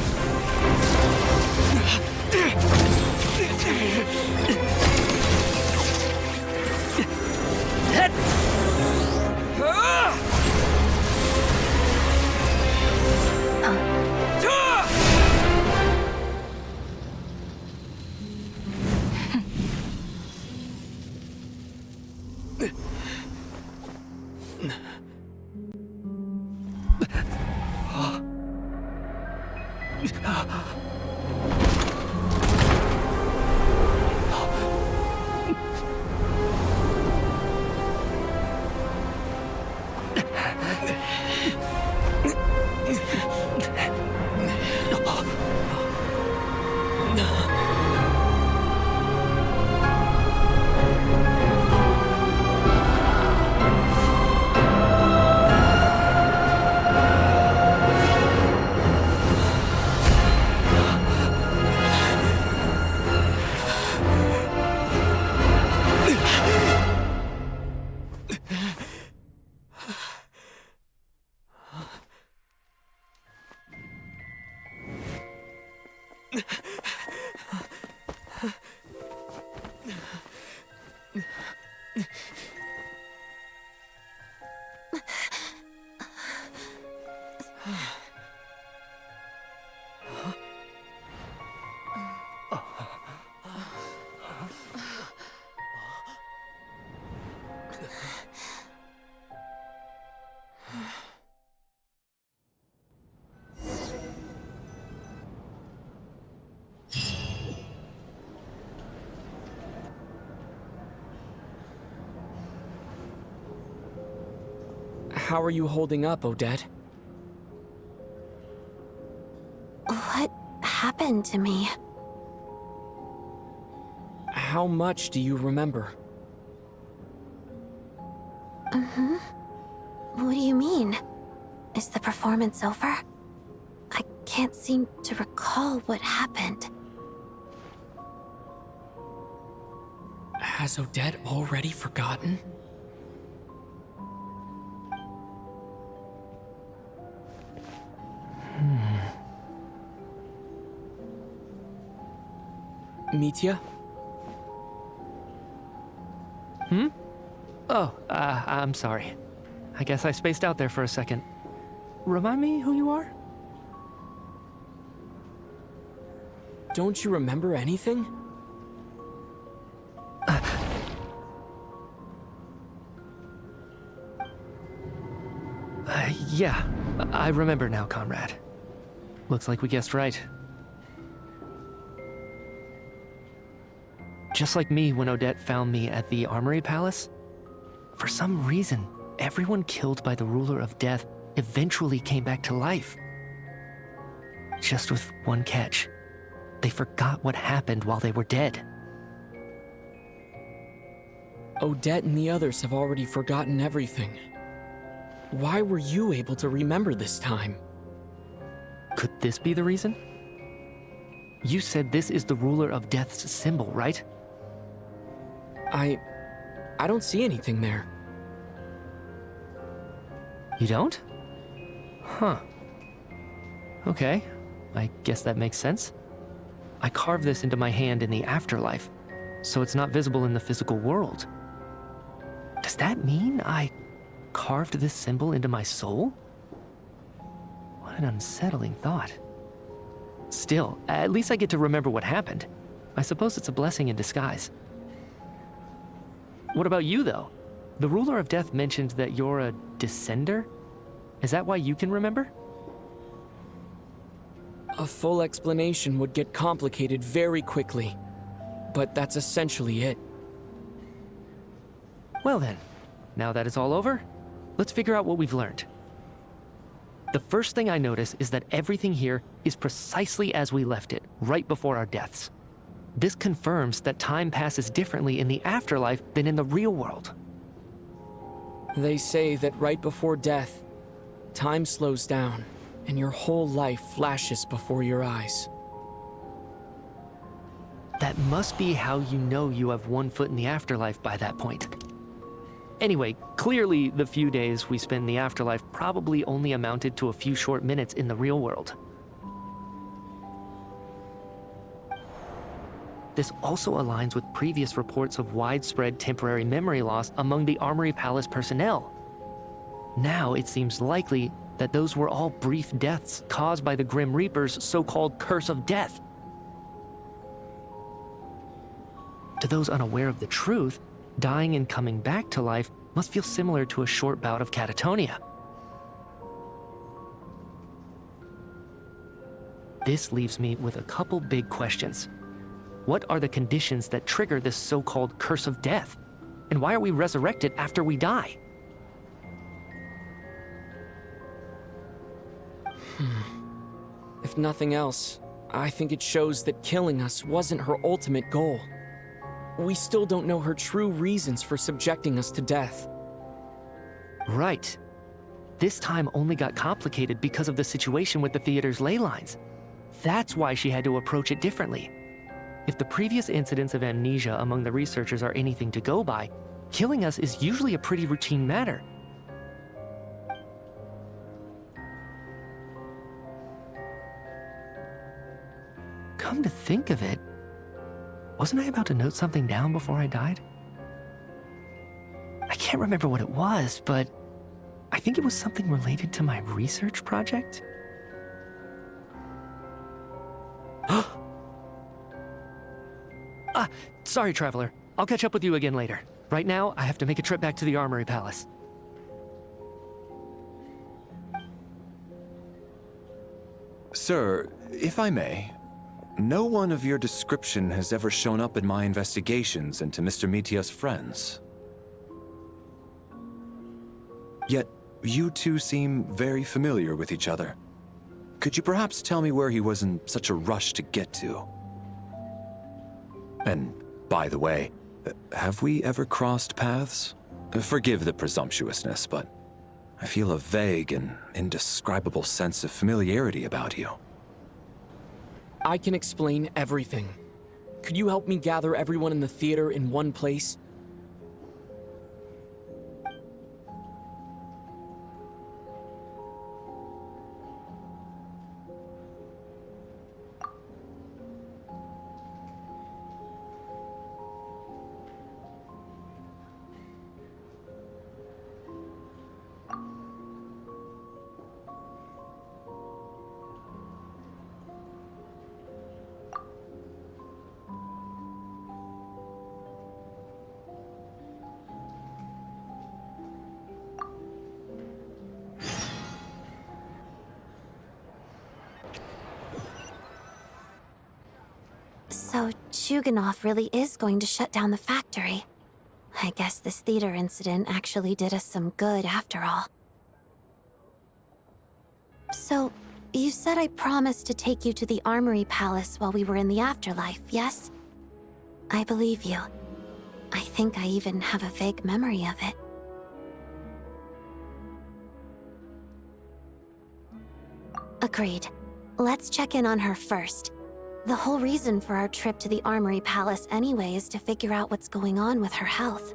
How are you holding up, Odette? What happened to me? How much do you remember? What do you mean? Is the performance over? I can't seem to recall what happened. Has Odette already forgotten? Mitya? Oh, I'm sorry. I guess I spaced out there for a second. Remind me who you are? Don't you remember anything? Yeah, I remember now, comrade. Looks like we guessed right. Just like me when Odette found me at the Armory Palace, for some reason, everyone killed by the ruler of death eventually came back to life. Just with one catch. They forgot what happened while they were dead. Odette and the others have already forgotten everything. Why were you able to remember this time? Could this be the reason? You said this is the ruler of death's symbol, right? I don't see anything there. You don't? Huh. Okay, I guess that makes sense. I carved this into my hand in the afterlife, so it's not visible in the physical world. Does that mean I carved this symbol into my soul? What an unsettling thought. Still, at least I get to remember what happened. I suppose it's a blessing in disguise. What about you, though? The ruler of death mentioned that you're a descender? Is that why you can remember? A full explanation would get complicated very quickly, but that's essentially it. Well then, now that it's all over, let's figure out what we've learned. The first thing I notice is that everything here is precisely as we left it, right before our deaths. This confirms that time passes differently in the afterlife than in the real world. They say that right before death, time slows down, and your whole life flashes before your eyes. That must be how you know you have one foot in the afterlife by that point. Anyway, clearly the few days we spend in the afterlife probably only amounted to a few short minutes in the real world. This also aligns with previous reports of widespread temporary memory loss among the Armory Palace personnel. Now it seems likely that those were all brief deaths caused by the Grim Reaper's so-called curse of death. To those unaware of the truth, dying and coming back to life must feel similar to a short bout of catatonia. This leaves me with a couple big questions. What are the conditions that trigger this so-called curse of death? And why are we resurrected after we die? If nothing else, I think it shows that killing us wasn't her ultimate goal. We still don't know her true reasons for subjecting us to death. Right. This time only got complicated because of the situation with the theater's ley lines. That's why she had to approach it differently. If the previous incidents of amnesia among the researchers are anything to go by, killing us is usually a pretty routine matter. Come to think of it, wasn't I about to note something down before I died? I can't remember what it was, but I think it was something related to my research project. Sorry, Traveler. I'll catch up with you again later. Right now, I have to make a trip back to the Armory Palace. Sir, if I may, no one of your description has ever shown up in my investigations into Mr. Mitia's friends. Yet, you two seem very familiar with each other. Could you perhaps tell me where he was in such a rush to get to? And, by the way, have we ever crossed paths? Forgive the presumptuousness, but I feel a vague and indescribable sense of familiarity about you. I can explain everything. Could you help me gather everyone in the theater in one place? So, Chuganov really is going to shut down the factory. I guess this theater incident actually did us some good after all. So, you said I promised to take you to the Armory Palace while we were in the afterlife, yes? I believe you. I think I even have a vague memory of it. Agreed. Let's check in on her first. The whole reason for our trip to the Armory Palace anyway is to figure out what's going on with her health.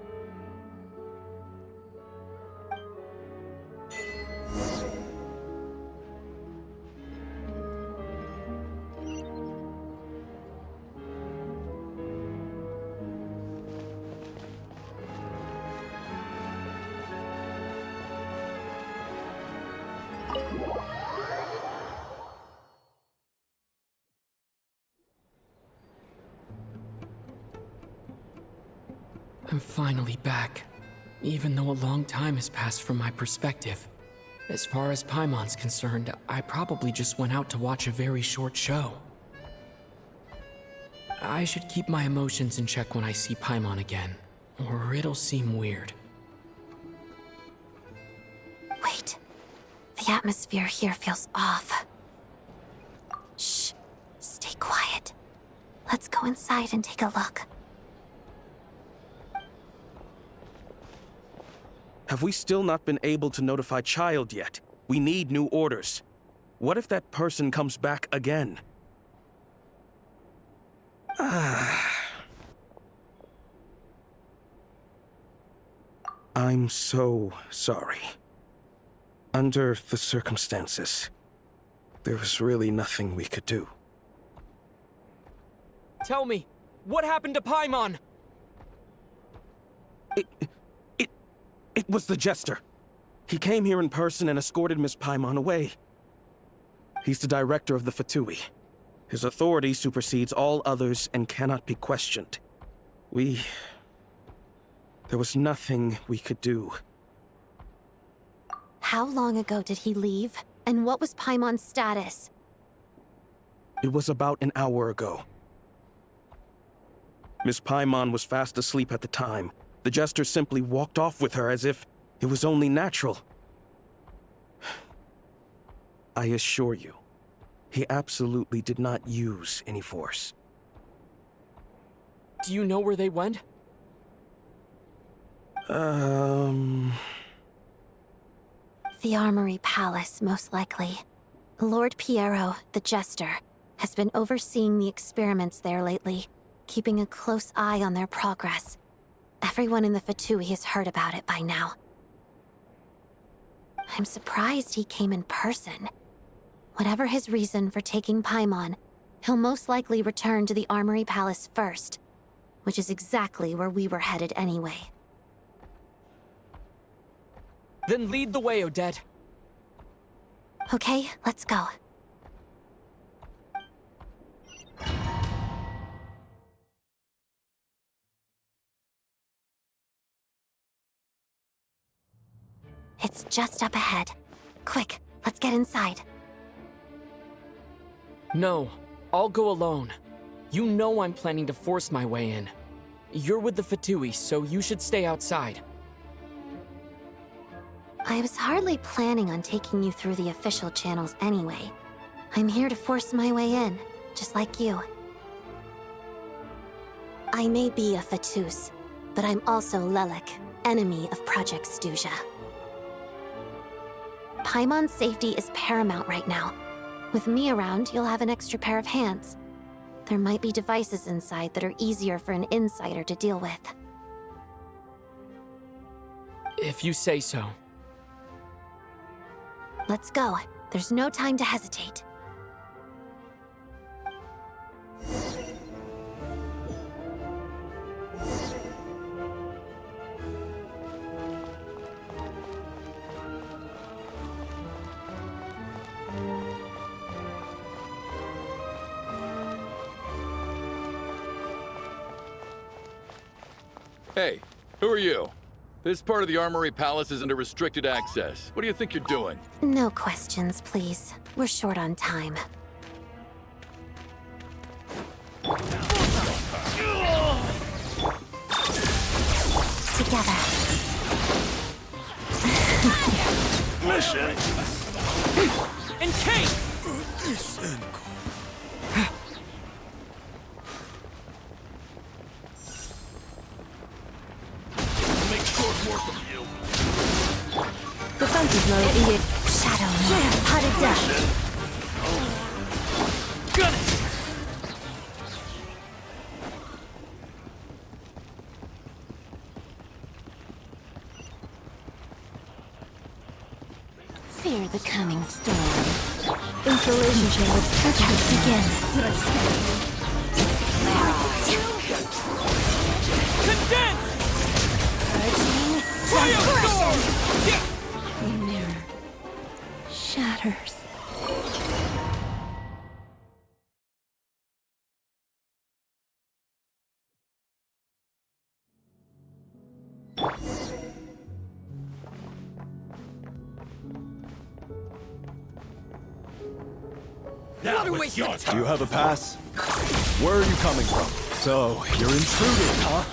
I'm finally back, even though a long time has passed from my perspective. As far as Paimon's concerned, I probably just went out to watch a very short show. I should keep my emotions in check when I see Paimon again, or it'll seem weird. Wait. The atmosphere here feels off. Shh. Stay quiet. Let's go inside and take a look. Have we still not been able to notify Child yet? We need new orders. What if that person comes back again? I'm so sorry. Under the circumstances, there was really nothing we could do. Tell me, what happened to Paimon? It was the Jester. He came here in person and escorted Miss Paimon away. He's the director of the Fatui. His authority supersedes all others and cannot be questioned. There was nothing we could do. How long ago did he leave? And what was Paimon's status? It was about an hour ago. Miss Paimon was fast asleep at the time. The Jester simply walked off with her as if it was only natural. I assure you, he absolutely did not use any force. Do you know where they went? The Armory Palace, most likely. Lord Piero, the Jester, has been overseeing the experiments there lately, keeping a close eye on their progress. Everyone in the Fatui has heard about it by now. I'm surprised he came in person. Whatever his reason for taking Paimon, he'll most likely return to the Armory Palace first, which is exactly where we were headed anyway. Then lead the way, Odette. Okay, let's go. It's just up ahead. Quick, let's get inside. No, I'll go alone. You know I'm planning to force my way in. You're with the Fatui, so you should stay outside. I was hardly planning on taking you through the official channels anyway. I'm here to force my way in, just like you. I may be a Fatus, but I'm also Lelik, enemy of Project Stuja. Paimon's safety is paramount right now. With me around, you'll have an extra pair of hands. There might be devices inside that are easier for an insider to deal with. If you say so. Let's go. There's no time to hesitate. Hey, who are you? This part of the Armory Palace is under restricted access. What do you think you're doing? No questions, please. We're short on time. Together. Mission! Encase! Defenses low, idiot. Shadow, potted death. Gun it! Fear the coming storm. Installation chambers. Attacks begin. Condense! Transgression! The mirror shatters. Do you have a pass? Where are you coming from? So, you're intruders, huh?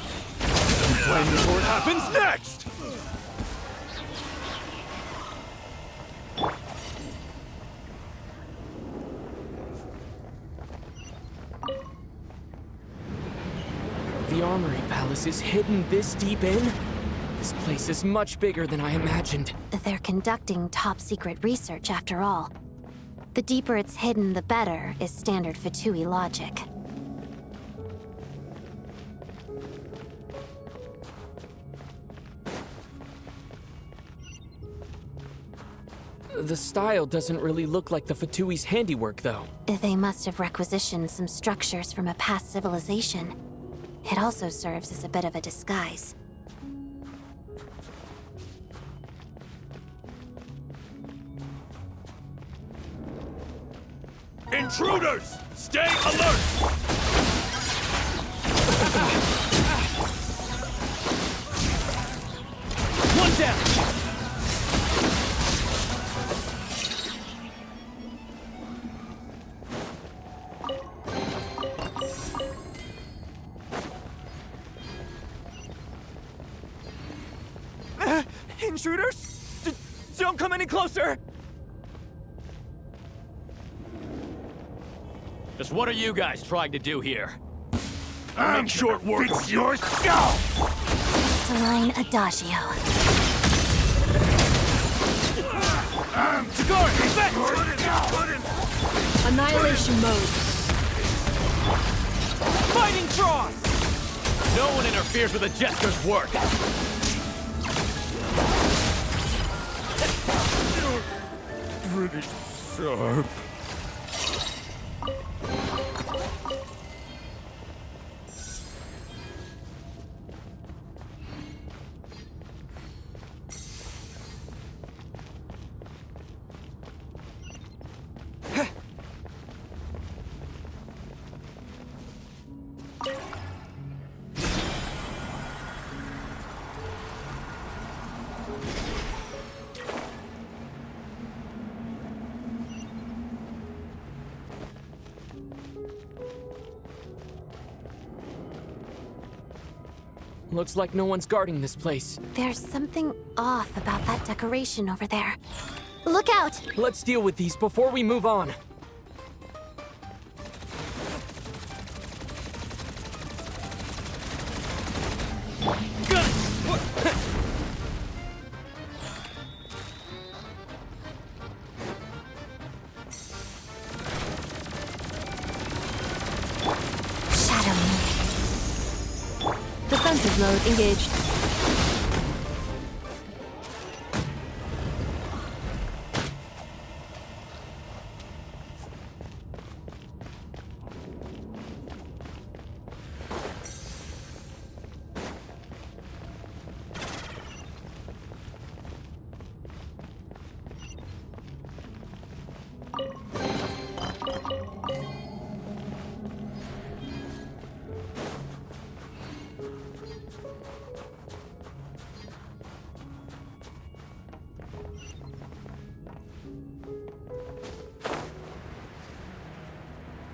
Complain before it happens next! The Armory Palace is hidden this deep in? This place is much bigger than I imagined. They're conducting top-secret research, after all. The deeper it's hidden, the better, is standard Fatui logic. The style doesn't really look like the Fatui's handiwork, though. They must have requisitioned some structures from a past civilization. It also serves as a bit of a disguise. Intruders! Stay alert! One down! Intruders? Don't come any closer! Just what are you guys trying to do here? I'm short work of your skull! Crystalline Adagio. Annihilation mode. Fighting cross! No one interferes with the Jester's work! Pretty sharp. Looks like no one's guarding this place. There's something off about that decoration over there. Look out! Let's deal with these before we move on. Defensive mode engaged.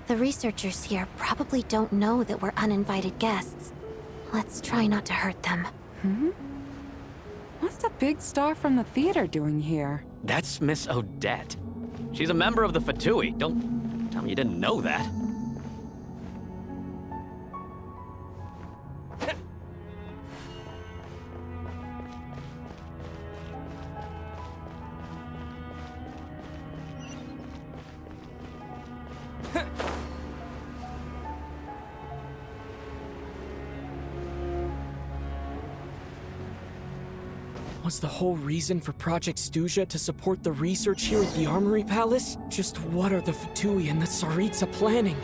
The researchers here probably don't know that we're uninvited guests. Let's try not to hurt them. What's the big star from the theater doing here? That's Miss Odette. She's a member of the Fatui. Don't tell me you didn't know that. Was the whole reason for Project Stuja to support the research here at the Armory Palace? Just what are the Fatui and the Tsaritsa planning?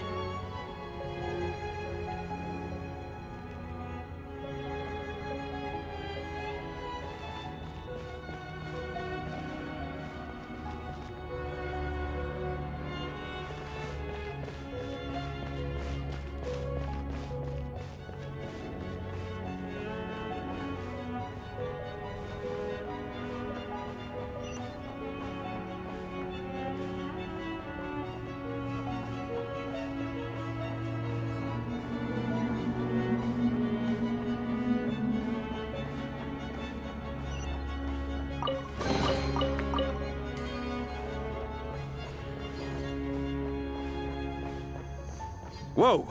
Whoa!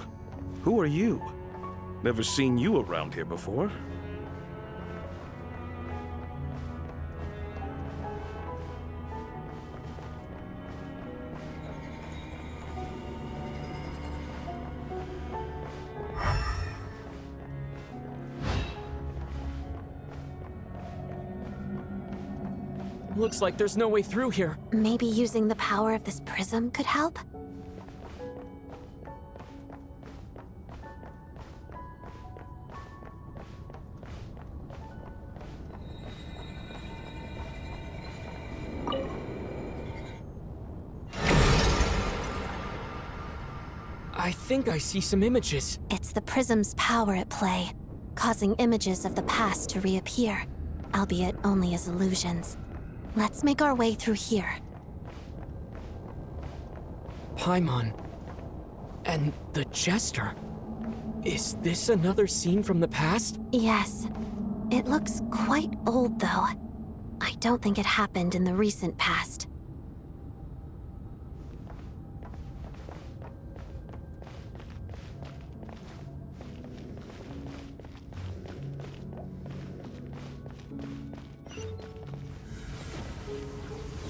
Who are you? Never seen you around here before. Looks like there's no way through here. Maybe using the power of this prism could help? I think I see some images. It's the prism's power at play, causing images of the past to reappear, albeit only as illusions. Let's make our way through here. Paimon. And the Jester. Is this another scene from the past? Yes. It looks quite old, though. I don't think it happened in the recent past.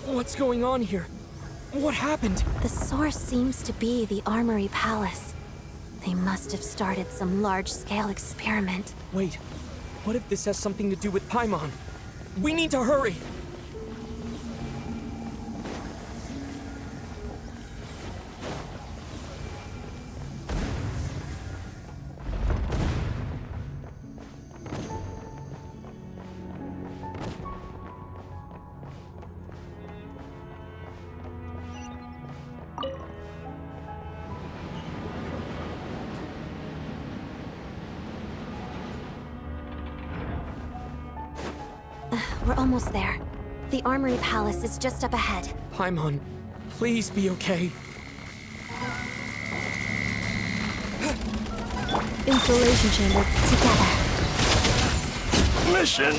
What's going on here? What happened? The source seems to be the Armory Palace. They must have started some large-scale experiment. Wait, what if this has something to do with Paimon? We need to hurry! We're almost there. The Armory Palace is just up ahead. Paimon, please be okay. Installation chamber. Together. mission.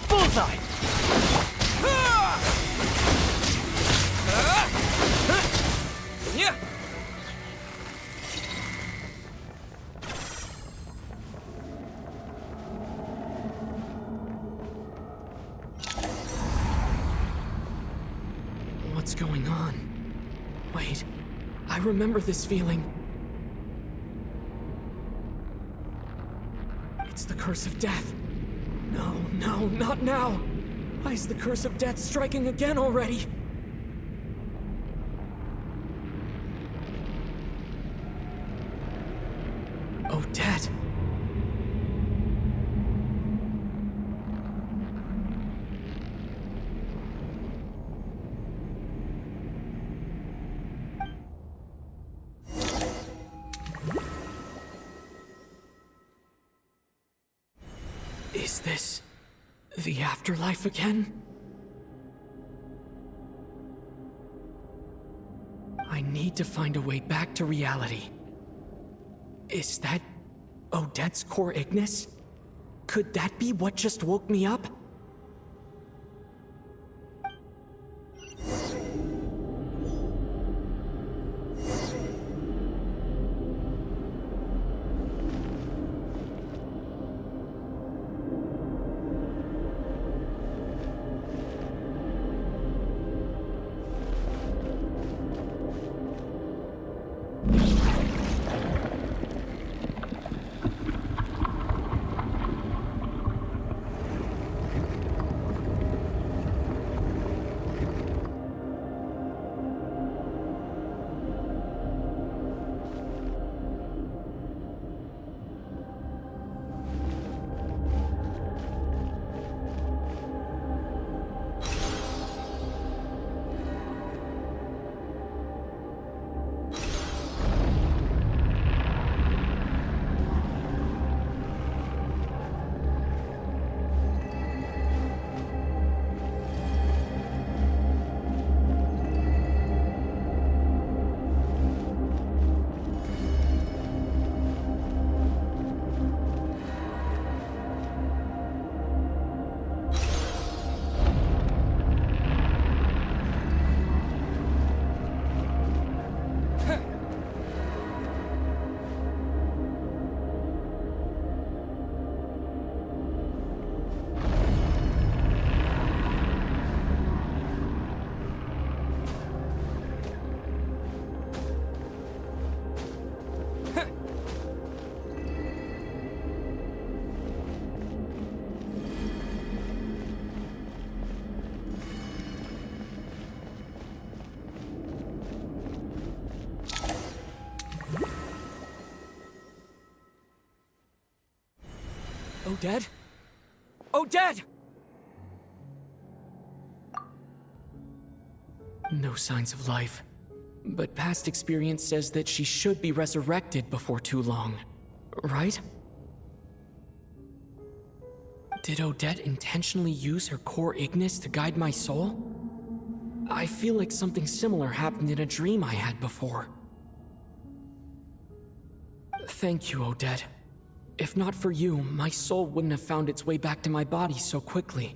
Bullseye! What's going on? Wait, I remember this feeling. It's the curse of death. No, no, not now! Why is the curse of death striking again already? Odette! Is this the afterlife again? I need to find a way back to reality. Is that Odette's core Ignis? Could that be what just woke me up? Odette? Odette! No signs of life. But past experience says that she should be resurrected before too long. Right? Did Odette intentionally use her core Ignis to guide my soul? I feel like something similar happened in a dream I had before. Thank you, Odette. If not for you, my soul wouldn't have found its way back to my body so quickly.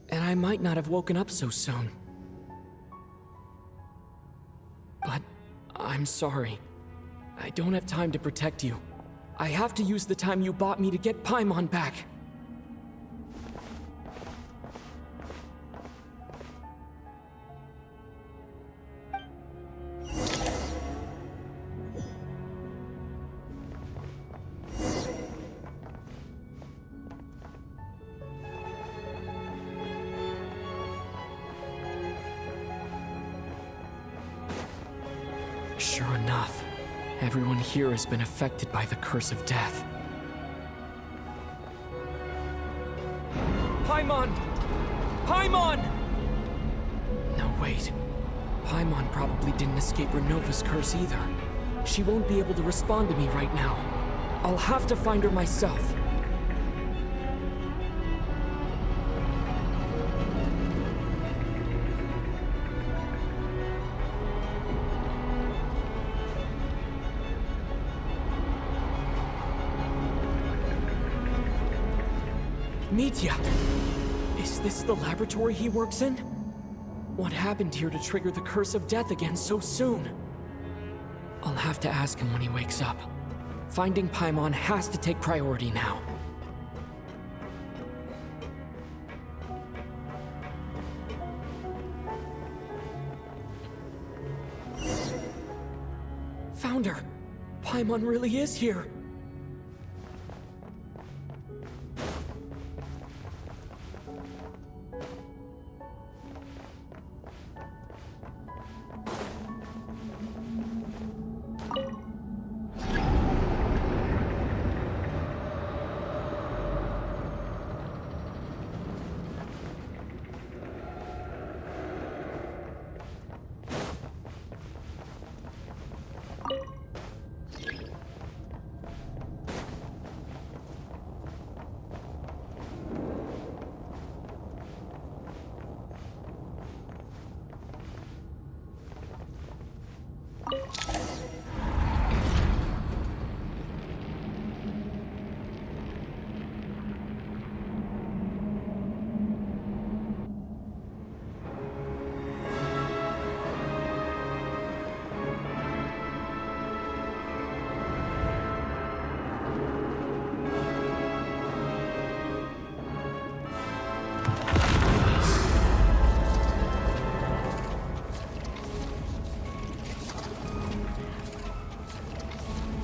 And I might not have woken up so soon. But I'm sorry. I don't have time to protect you. I have to use the time you bought me to get Paimon back. Sure enough, everyone here has been affected by the curse of death. Paimon! Paimon! No, wait. Paimon probably didn't escape Renova's curse either. She won't be able to respond to me right now. I'll have to find her myself. Nitya! Is this the laboratory he works in? What happened here to trigger the curse of death again so soon? I'll have to ask him when he wakes up. Finding Paimon has to take priority now. Found her! Paimon really is here!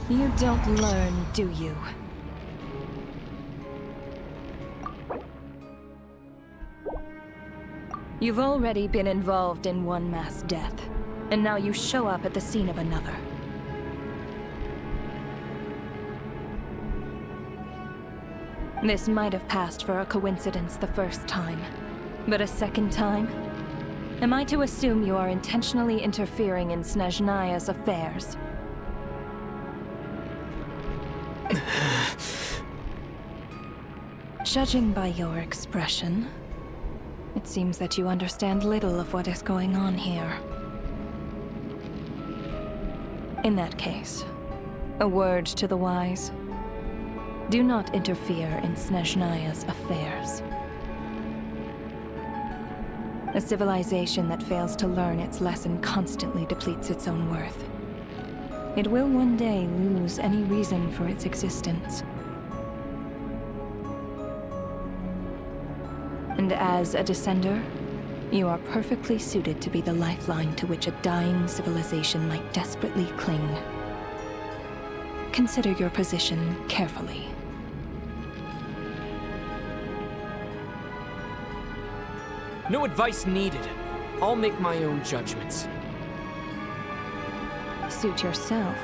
You don't learn, do you? You've already been involved in one mass death, and now you show up at the scene of another. This might have passed for a coincidence the first time, but a second time? Am I to assume you are intentionally interfering in Snezhnaya's affairs? Judging by your expression, it seems that you understand little of what is going on here. In that case, a word to the wise. Do not interfere in Snezhnaya's affairs. A civilization that fails to learn its lesson constantly depletes its own worth. It will one day lose any reason for its existence. And as a descender, you are perfectly suited to be the lifeline to which a dying civilization might desperately cling. Consider your position carefully. No advice needed. I'll make my own judgments. Suit yourself.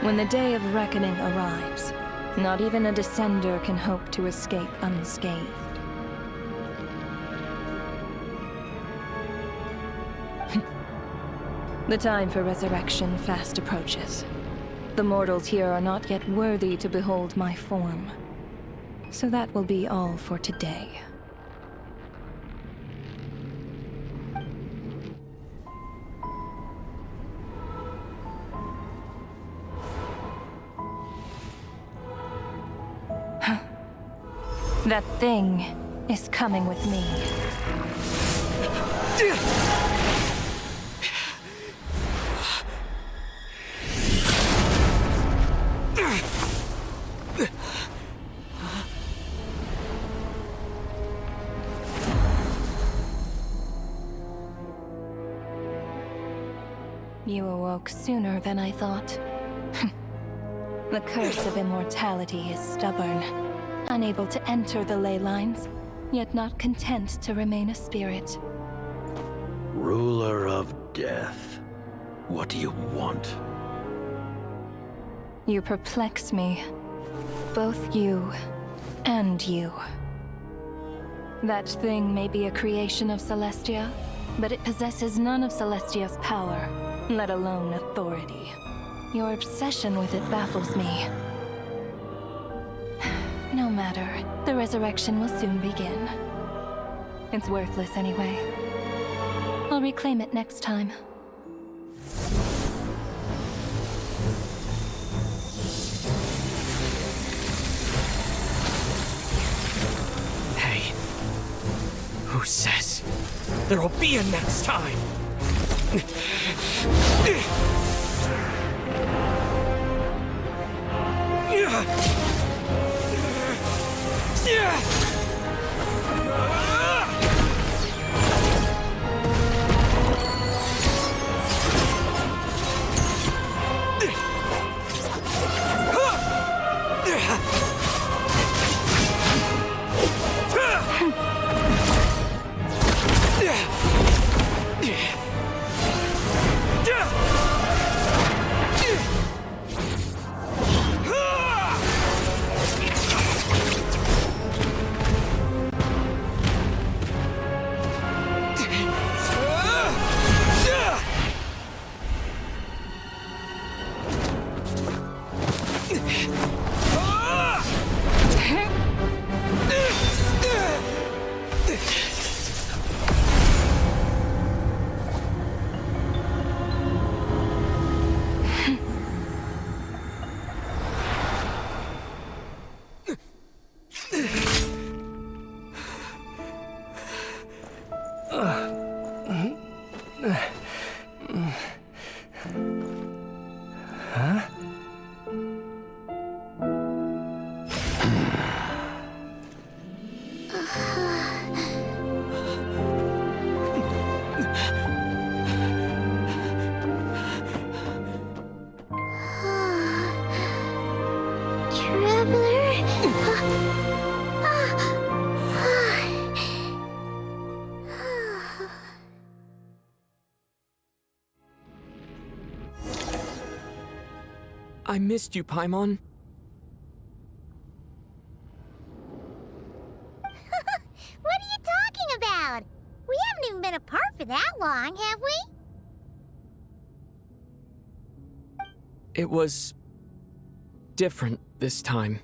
When the day of reckoning arrives, not even a descender can hope to escape unscathed. The time for resurrection fast approaches. The mortals here are not yet worthy to behold my form. So that will be all for today. That thing is coming with me. You awoke sooner than I thought. The curse of immortality is stubborn, unable to enter the ley lines, yet not content to remain a spirit. Ruler of death, what do you want? You perplex me. Both you and you. That thing may be a creation of Celestia, but it possesses none of Celestia's power, let alone authority. Your obsession with it baffles me. No matter, the resurrection will soon begin. It's worthless anyway. I'll reclaim it next time. says there will be a next time. I missed you, Paimon. What are you talking about? We haven't even been apart for that long, have we? It was different this time.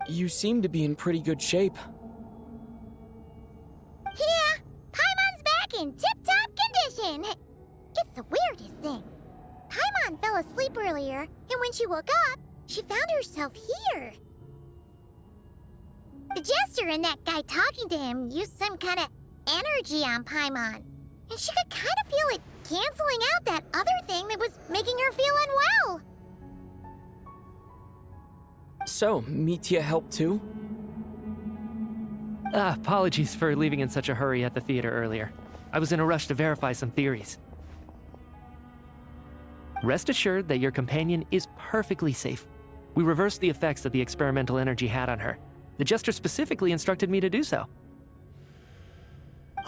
You seem to be in pretty good shape. Yeah, Paimon's back in tip-top condition. It's the weirdest thing. Paimon fell asleep earlier, and when she woke up, she found herself here. The jester and that guy talking to him used some kind of energy on Paimon, and she could kind of feel it canceling out that other thing that was making her feel unwell. So, Mitya helped too? Apologies for leaving in such a hurry at the theater earlier. I was in a rush to verify some theories. Rest assured that your companion is perfectly safe. We reversed the effects that the experimental energy had on her. The jester specifically instructed me to do so.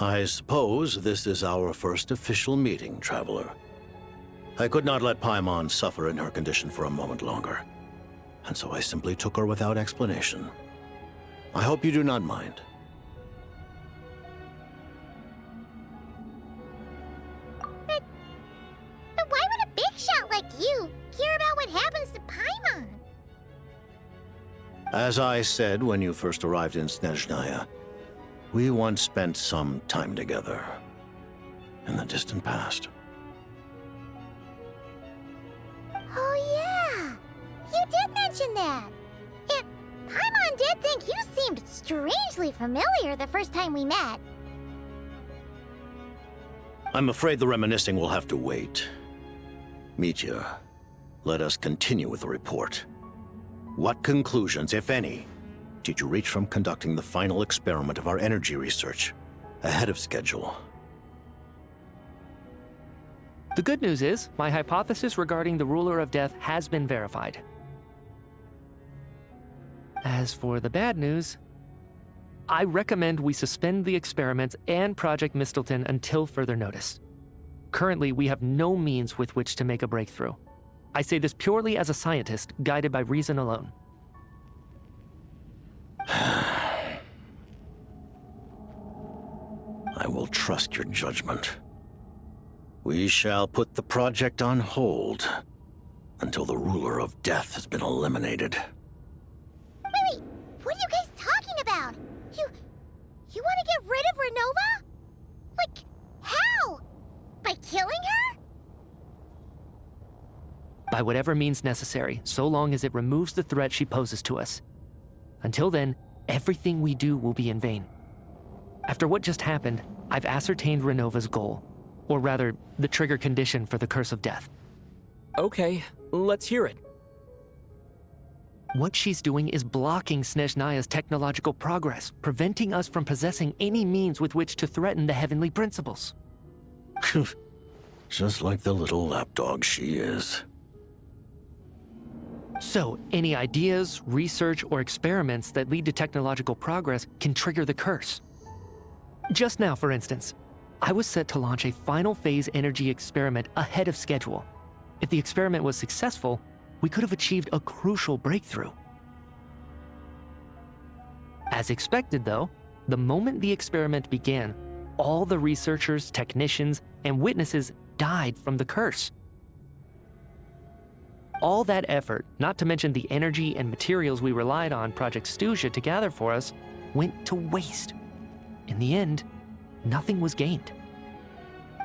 I suppose this is our first official meeting, Traveler. I could not let Paimon suffer in her condition for a moment longer, and so I simply took her without explanation. I hope you do not mind. But why would a big shot like you care about what happens to Paimon? As I said when you first arrived in Snezhnaya, we once spent some time together in the distant past. Oh yeah, you did mention that. And Paimon did think you seemed strangely familiar the first time we met. I'm afraid the reminiscing will have to wait. Mitya, let us continue with the report. What conclusions, if any, did you reach from conducting the final experiment of our energy research ahead of schedule? The good news is, my hypothesis regarding the ruler of death has been verified. As for the bad news, I recommend we suspend the experiments and Project Mistelton until further notice. Currently, we have no means with which to make a breakthrough. I say this purely as a scientist, guided by reason alone. I will trust your judgment. We shall put the project on hold until the ruler of death has been eliminated. Wait, what are you guys talking about? You want to get rid of Renova? Like, how? By killing her? By whatever means necessary, so long as it removes the threat she poses to us. Until then, everything we do will be in vain. After what just happened, I've ascertained Renova's goal, or rather, the trigger condition for the Curse of Death. Okay, let's hear it. What she's doing is blocking Snezhnaya's technological progress, preventing us from possessing any means with which to threaten the heavenly principles. Just like the little lapdog she is. So, any ideas, research, or experiments that lead to technological progress can trigger the curse. Just now, for instance, I was set to launch a final phase energy experiment ahead of schedule. If the experiment was successful, we could have achieved a crucial breakthrough. As expected, though, the moment the experiment began, all the researchers, technicians, and witnesses died from the curse. All that effort, not to mention the energy and materials we relied on Project Stuja to gather for us, went to waste. In the end, nothing was gained.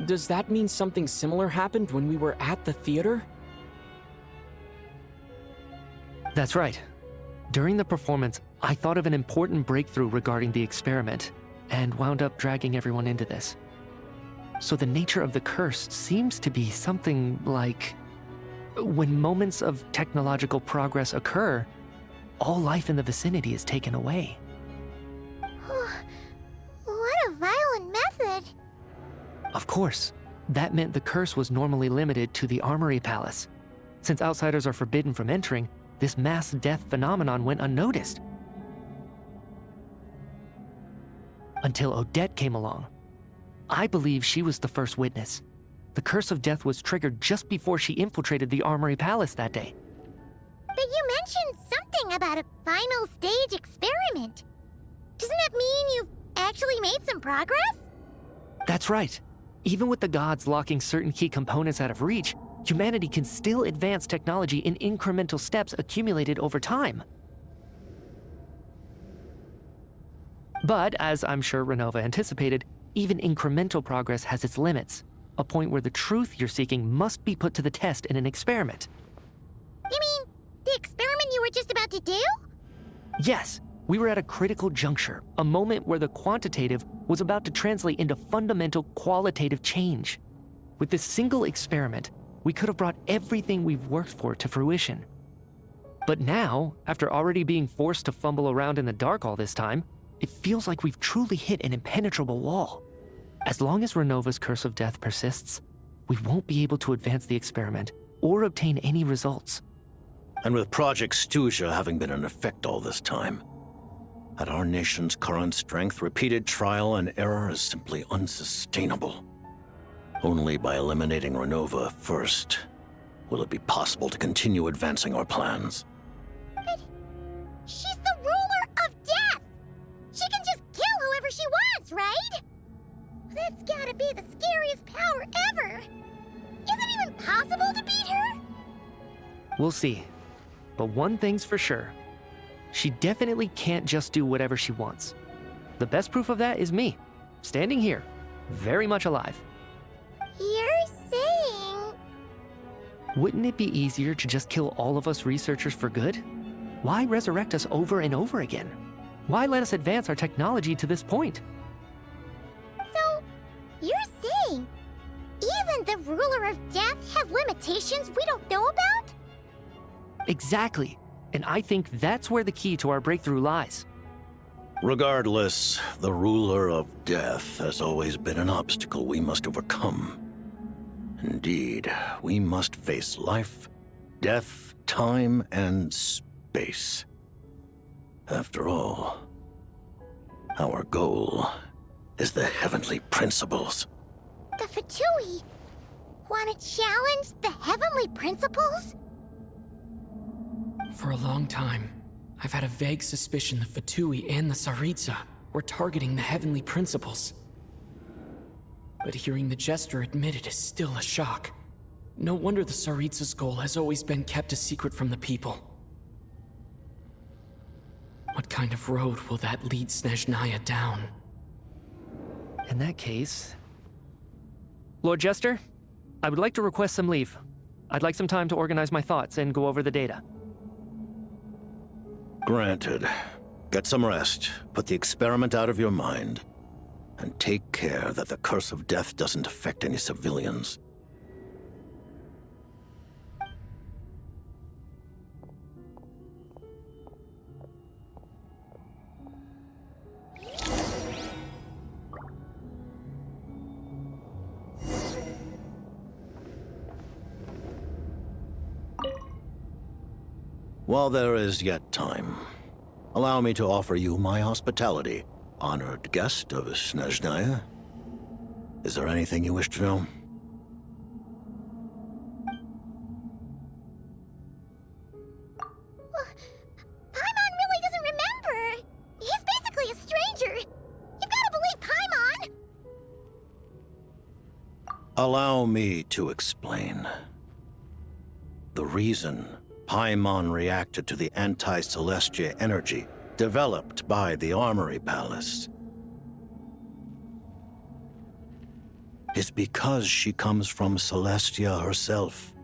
Does that mean something similar happened when we were at the theater? That's right. During the performance, I thought of an important breakthrough regarding the experiment, and wound up dragging everyone into this. So the nature of the curse seems to be something like, when moments of technological progress occur, all life in the vicinity is taken away. What a violent method! Of course, that meant the curse was normally limited to the Armory Palace. Since outsiders are forbidden from entering, this mass death phenomenon went unnoticed. Until Odette came along. I believe she was the first witness. The Curse of Death was triggered just before she infiltrated the Armory Palace that day. But you mentioned something about a final stage experiment. Doesn't that mean you've actually made some progress? That's right. Even with the gods locking certain key components out of reach, humanity can still advance technology in incremental steps accumulated over time. But, as I'm sure Renova anticipated, even incremental progress has its limits, a point where the truth you're seeking must be put to the test in an experiment. You mean the experiment you were just about to do? Yes, we were at a critical juncture, a moment where the quantitative was about to translate into fundamental qualitative change. With this single experiment, we could have brought everything we've worked for to fruition. But now, after already being forced to fumble around in the dark all this time, it feels like we've truly hit an impenetrable wall. As long as Renova's Curse of Death persists, we won't be able to advance the experiment or obtain any results. And with Project Stuja having been in effect all this time, at our nation's current strength, repeated trial and error is simply unsustainable. Only by eliminating Renova first will it be possible to continue advancing our plans. But she's the ruler of death! She can just kill whoever she wants, right? That's gotta be the scariest power ever! Is it even possible to beat her? We'll see. But one thing's for sure. She definitely can't just do whatever she wants. The best proof of that is me, standing here, very much alive. You're saying... Wouldn't it be easier to just kill all of us researchers for good? Why resurrect us over and over again? Why let us advance our technology to this point? So, you're saying even the ruler of death has limitations we don't know about? Exactly. And I think that's where the key to our breakthrough lies. Regardless, the ruler of death has always been an obstacle we must overcome. Indeed, we must face life, death, time, and space. After all, our goal is the heavenly principles. The Fatui want to challenge the heavenly principles? For a long time, I've had a vague suspicion the Fatui and the Tsaritsa were targeting the heavenly principles. But hearing the Jester admit it is still a shock. No wonder the Tsaritsa's goal has always been kept a secret from the people. What kind of road will that lead Snezhnaya down? In that case... Lord Jester, I would like to request some leave. I'd like some time to organize my thoughts and go over the data. Granted. Get some rest, put the experiment out of your mind, and take care that the curse of death doesn't affect any civilians. While there is yet time, allow me to offer you my hospitality, honored guest of Snezhnaya. Is there anything you wish to know? Paimon really doesn't remember. He's basically a stranger. You've got to believe Paimon. Allow me to explain. The reason Paimon reacted to the anti-Celestia energy developed by the Armory Palace is because she comes from Celestia herself.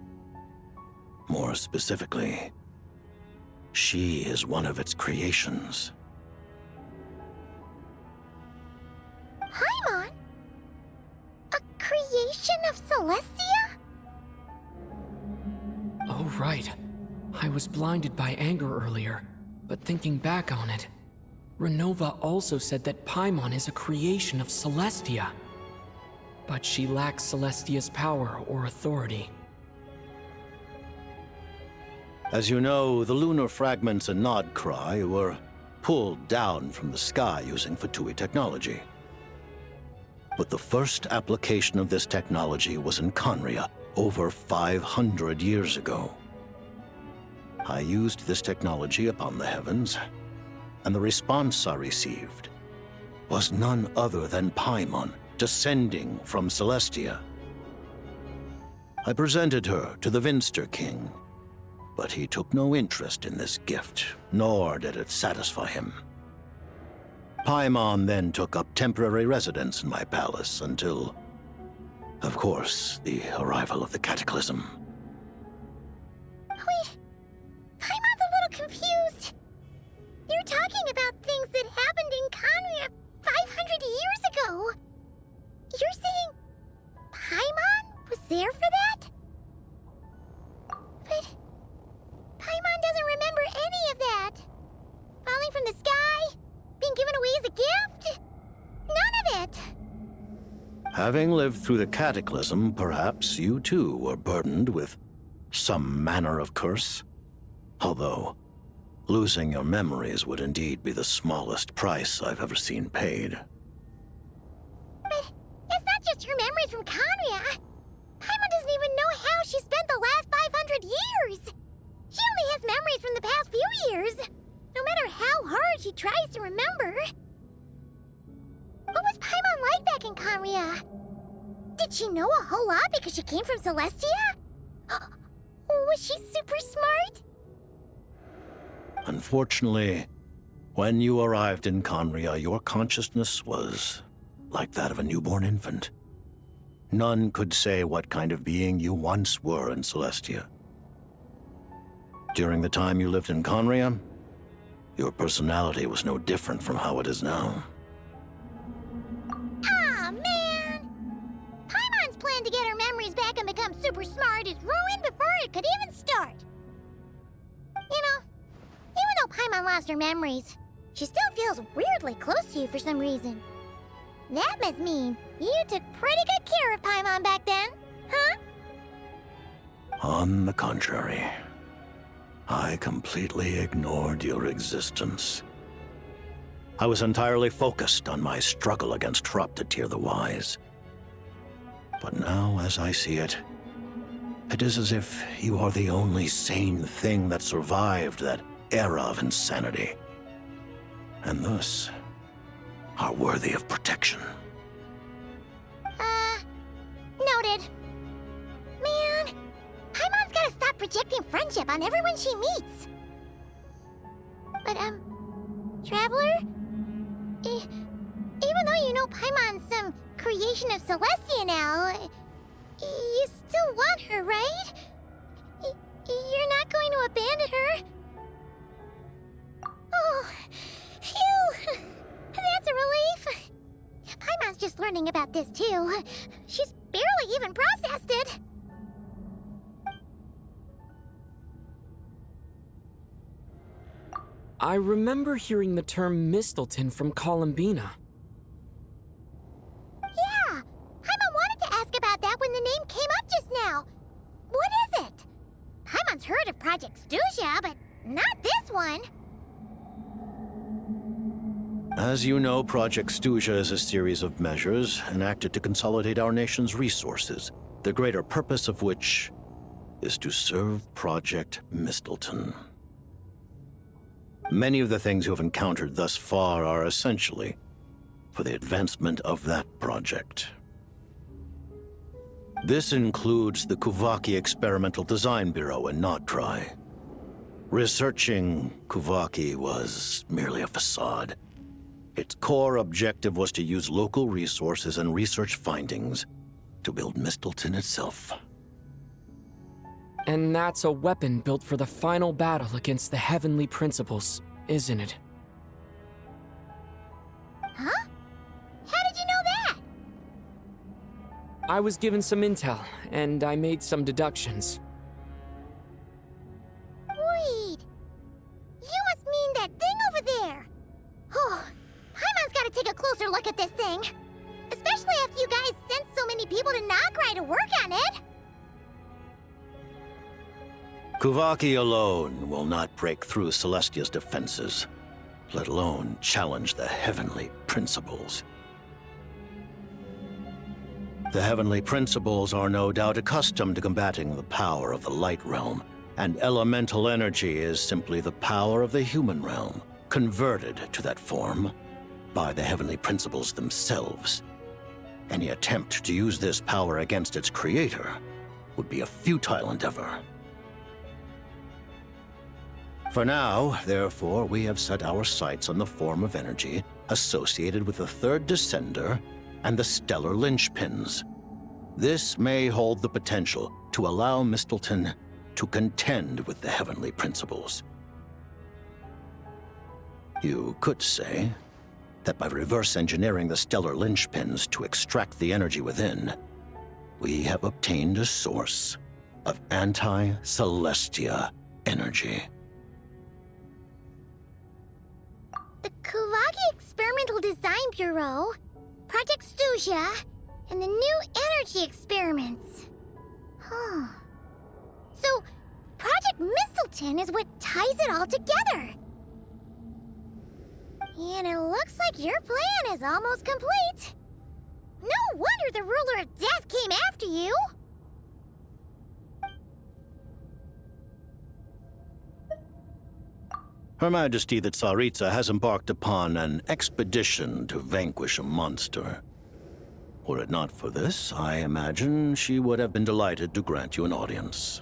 More specifically, she is one of its creations. Paimon? A creation of Celestia? Oh, right. I was blinded by anger earlier, but thinking back on it, Renova also said that Paimon is a creation of Celestia. But she lacks Celestia's power or authority. As you know, the lunar fragments in Nodcry were pulled down from the sky using Fatui technology. But the first application of this technology was in Conria over 500 years ago. I used this technology upon the heavens, and the response I received was none other than Paimon descending from Celestia. I presented her to the Vinster King, but he took no interest in this gift, nor did it satisfy him. Paimon then took up temporary residence in my palace until, of course, the arrival of the Cataclysm. Wait, Paimon's a little confused. You're talking about things that happened in Conria 500 years ago. You're saying Paimon was there for that? But Paimon doesn't remember any of that. Falling from the sky? Being given away as a gift? None of it. Having lived through the Cataclysm, perhaps you too were burdened with some manner of curse. Although, losing your memories would indeed be the smallest price I've ever seen paid. But it's not just her memories from Conria. Paimon doesn't even know how she spent the last 500 years. She only has memories from the past few years. No matter how hard she tries to remember. What was Paimon like back in Conria? Did she know a whole lot because she came from Celestia? Was she super smart? Unfortunately, when you arrived in Conria, your consciousness was like that of a newborn infant. None could say what kind of being you once were in Celestia. During the time you lived in Conria, your personality was no different from how it is now. Aw, man! Paimon's plan to get her memories back and become super smart is ruined before it could even start. You know, even though Paimon lost her memories, she still feels weirdly close to you for some reason. That must mean you took pretty good care of Paimon back then, huh? On the contrary, I completely ignored your existence. I was entirely focused on my struggle against Troptatir the Wise. But now, as I see it, it is as if you are the only sane thing that survived that era of insanity, and thus are worthy of protection. Noted. Man, Paimon's gotta stop projecting friendship on everyone she meets. But, Traveler? Even though you know Paimon's some creation of Celestia now, you still want her, right? You're not going to abandon her? Oh, learning about this too. She's barely even processed it. I remember hearing the term Mistleton from Columbina. Yeah, Paimon wanted to ask about that when the name came up just now. What is it? Paimon's heard of Project Stuja, but not this one. As you know, Project Stuja is a series of measures enacted to consolidate our nation's resources, the greater purpose of which is to serve Project Mistleton. Many of the things you have encountered thus far are essentially for the advancement of that project. This includes the Kuvaki Experimental Design Bureau in Notdry. Researching Kuvaki was merely a facade. Its core objective was to use local resources and research findings to build Mistleton itself. And that's a weapon built for the final battle against the Heavenly Principles, isn't it? Huh? How did you know that? I was given some intel, and I made some deductions. Wait. You must mean that thing over there. Oh, Paimon's gotta take a closer look at this thing. Especially after you guys sent so many people to Nagrai to work on it. Kuvaki alone will not break through Celestia's defenses, let alone challenge the Heavenly Principles. The Heavenly Principles are no doubt accustomed to combating the power of the Light Realm, and elemental energy is simply the power of the human realm, converted to that form by the Heavenly Principles themselves. Any attempt to use this power against its creator would be a futile endeavor. For now, therefore, we have set our sights on the form of energy associated with the Third Descender and the stellar linchpins. This may hold the potential to allow Mistleton to contend with the Heavenly Principles. You could say that by reverse engineering the stellar linchpins to extract the energy within, we have obtained a source of anti-Celestia energy. The Kuvaki Experimental Design Bureau, Project Stuja, and the new energy experiments. Huh. So, Project Mistleton is what ties it all together. And it looks like your plan is almost complete. No wonder the Ruler of Death came after you. Her Majesty the Tsaritsa has embarked upon an expedition to vanquish a monster. Were it not for this, I imagine she would have been delighted to grant you an audience.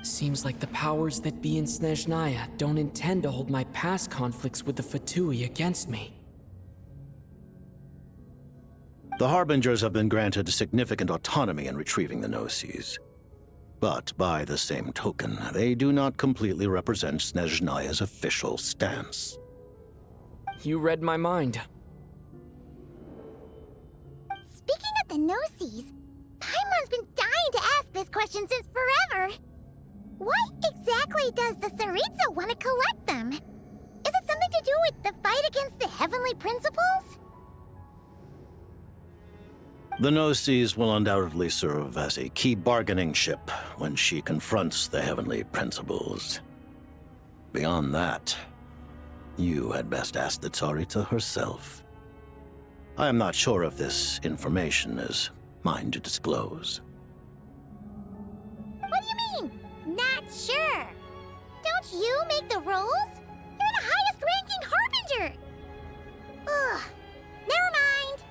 Seems like the powers that be in Snezhnaya don't intend to hold my past conflicts with the Fatui against me. The Harbingers have been granted significant autonomy in retrieving the Gnosis. But by the same token, they do not completely represent Snezhnaya's official stance. You read my mind. Speaking of the Gnosis, Paimon's been dying to ask this question since forever. Why exactly does the Tsaritsa want to collect them? Is it something to do with the fight against the Heavenly Principles? The Gnosis will undoubtedly serve as a key bargaining chip when she confronts the Heavenly Principles. Beyond that, you had best ask the Tsaritsa herself. I am not sure if this information is mine to disclose. What do you mean, not sure? Don't you make the rules? You're the highest-ranking Harbinger! Ugh, never mind.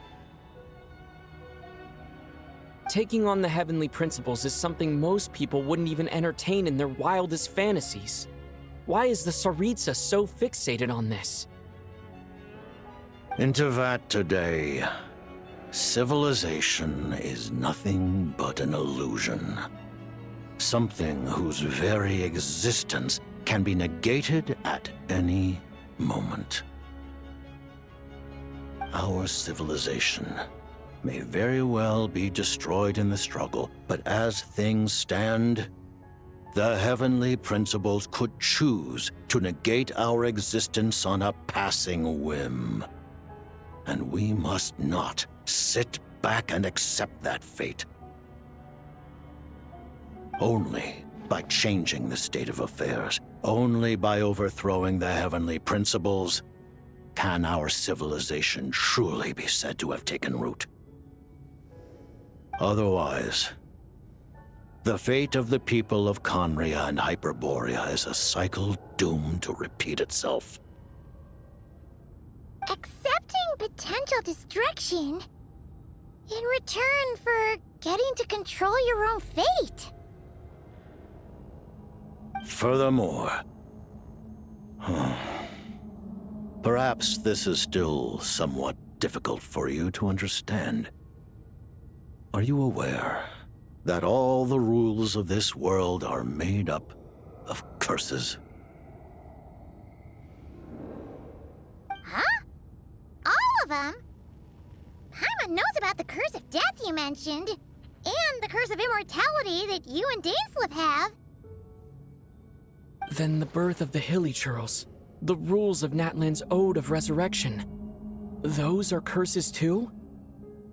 Taking on the Heavenly Principles is something most people wouldn't even entertain in their wildest fantasies. Why is the Tsaritsa so fixated on this? In Tevat today, civilization is nothing but an illusion. Something whose very existence can be negated at any moment. our civilization may very well be destroyed in the struggle, but as things stand, the heavenly principles could choose to negate our existence on a passing whim. And we must not sit back and accept that fate. Only by changing the state of affairs, only by overthrowing the heavenly principles, can our civilization truly be said to have taken root. Otherwise, the fate of the people of Conria and Hyperborea is a cycle doomed to repeat itself. Accepting potential destruction in return for getting to control your own fate. Furthermore, perhaps this is still somewhat difficult for you to understand. Are you aware that all the rules of this world are made up of curses? Huh? All of them? Paimon knows about the curse of death you mentioned, and the curse of immortality that you and Dainsleif have. Then the birth of the Hilly Churls, the rules of Natlan's Ode of Resurrection, those are curses too?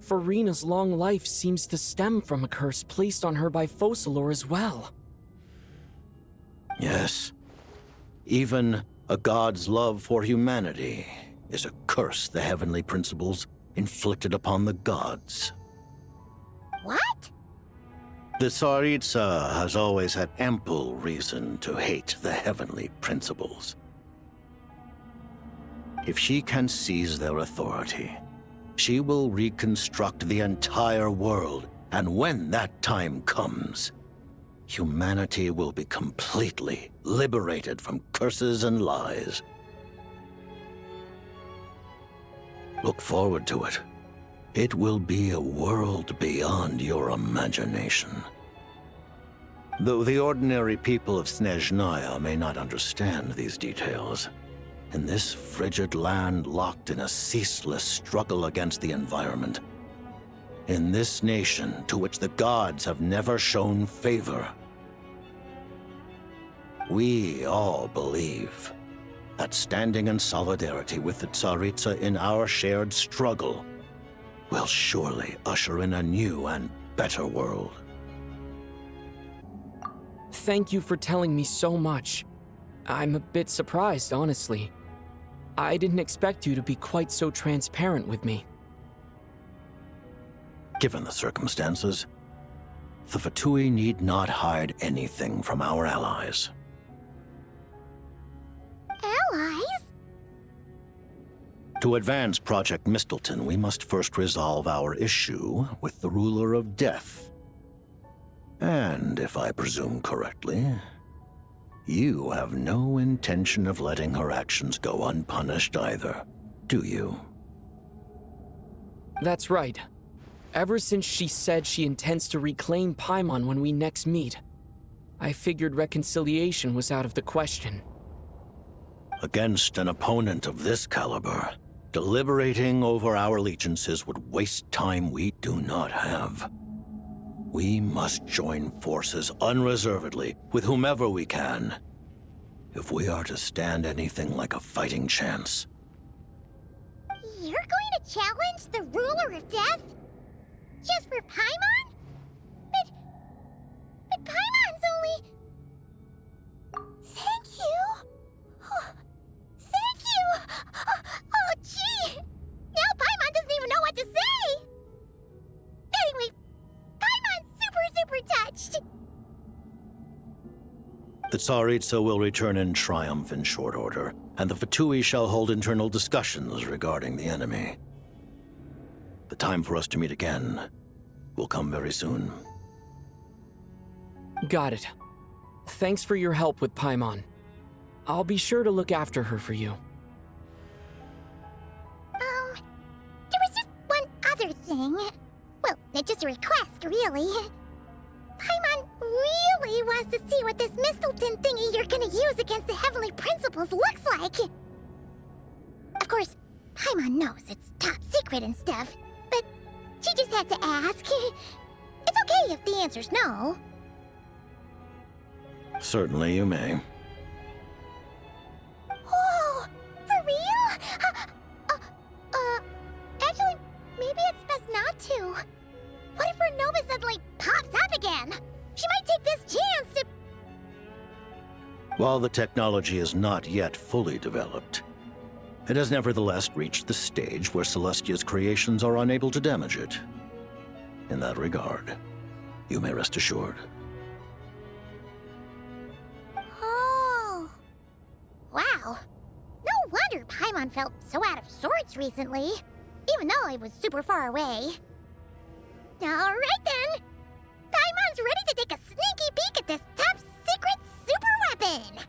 Farina's long life seems to stem from a curse placed on her by Focalor as well. Yes. Even a god's love for humanity is a curse the heavenly principles inflicted upon the gods. What? The Tsaritsa has always had ample reason to hate the heavenly principles. If she can seize their authority, she will reconstruct the entire world, and when that time comes, humanity will be completely liberated from curses and lies. Look forward to it. It will be a world beyond your imagination. Though the ordinary people of Snezhnaya may not understand these details, in this frigid land locked in a ceaseless struggle against the environment, in this nation to which the gods have never shown favor, we all believe that standing in solidarity with the Tsaritsa in our shared struggle will surely usher in a new and better world. Thank you for telling me so much. I'm a bit surprised, honestly. I didn't expect you to be quite so transparent with me. Given the circumstances, the Fatui need not hide anything from our allies. Allies? To advance Project Mistleton, we must first resolve our issue with the Ruler of Death. And, if I presume correctly, you have no intention of letting her actions go unpunished either, do you? That's right. Ever since she said she intends to reclaim Paimon when we next meet, I figured reconciliation was out of the question. Against an opponent of this caliber, deliberating over our allegiances would waste time we do not have. We must join forces unreservedly with whomever we can, if we are to stand anything like a fighting chance. You're going to challenge the Ruler of Death? Just for Paimon? But Paimon's only... Thank you! Thank you! Oh, gee! Now Paimon doesn't even know what to say! Anyway, Paimon's super touched! The Tsaritsa will return in triumph in short order, and the Fatui shall hold internal discussions regarding the enemy. The time for us to meet again will come very soon. Got it. Thanks for your help with Paimon. I'll be sure to look after her for you. There was just one other thing. Well, it's just a request, really. Paimon really wants to see what this Mistleton thingy you're gonna use against the Heavenly Principles looks like. Of course, Paimon knows it's top secret and stuff, but she just had to ask. It's okay if the answer's no. Certainly you may. Whoa! For real? Actually, maybe it's best not to. What if her nova suddenly pops up again? She might take this chance to... While the technology is not yet fully developed, it has nevertheless reached the stage where Celestia's creations are unable to damage it. In that regard, you may rest assured. Oh. Wow. No wonder Paimon felt so out of sorts recently, even though it was super far away. Alright then! Paimon's ready to take a sneaky peek at this top secret super weapon!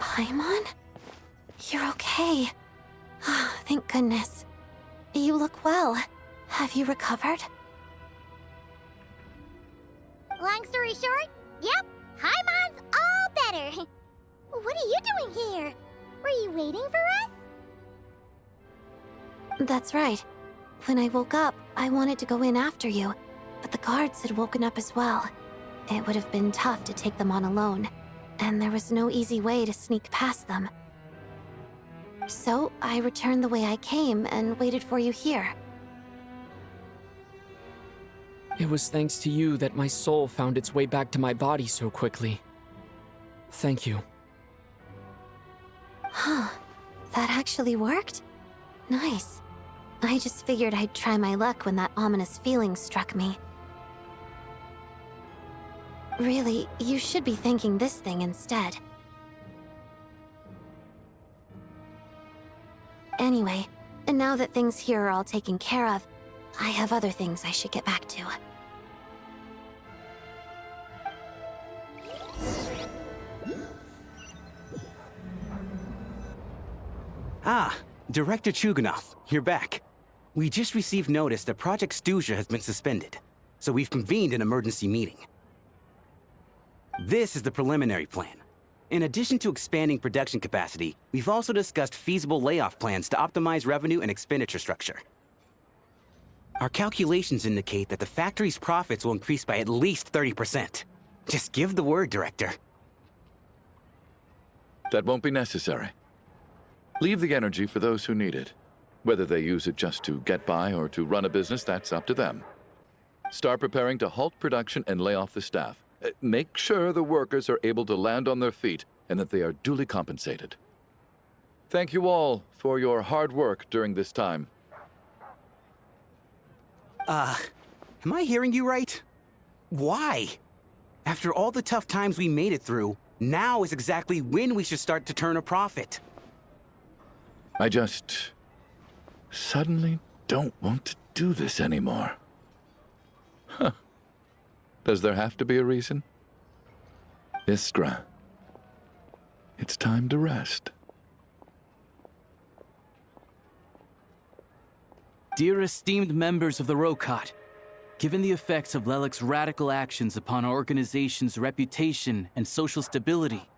Paimon? You're okay. Thank goodness. You look well. Have you recovered? Long story short, yep, Paimon's all better. What are you doing here? Were you waiting for us? That's right. When I woke up, I wanted to go in after you, but the guards had woken up as well. It would have been tough to take them on alone, and there was no easy way to sneak past them. So I returned the way I came and waited for you here. It was thanks to you that my soul found its way back to my body so quickly. Thank you. Huh. That actually worked? Nice. I just figured I'd try my luck when that ominous feeling struck me. Really, you should be thanking this thing instead. Anyway, and now that things here are all taken care of, I have other things I should get back to. Ah, Director Chuganov, you're back. We just received notice that Project Stuja has been suspended, so we've convened an emergency meeting. This is the preliminary plan. In addition to expanding production capacity, we've also discussed feasible layoff plans to optimize revenue and expenditure structure. Our calculations indicate that the factory's profits will increase by at least 30%. Just give the word, Director. That won't be necessary. Leave the energy for those who need it. Whether they use it just to get by or to run a business, that's up to them. Start preparing to halt production and lay off the staff. Make sure the workers are able to land on their feet and that they are duly compensated. Thank you all for your hard work during this time. Am I hearing you right? Why? After all the tough times we made it through, now is exactly when we should start to turn a profit. I just suddenly don't want to do this anymore. Huh. Does there have to be a reason? Iskra, it's time to rest. Dear esteemed members of the Rokat, given the effects of Lelic's radical actions upon our organization's reputation and social stability,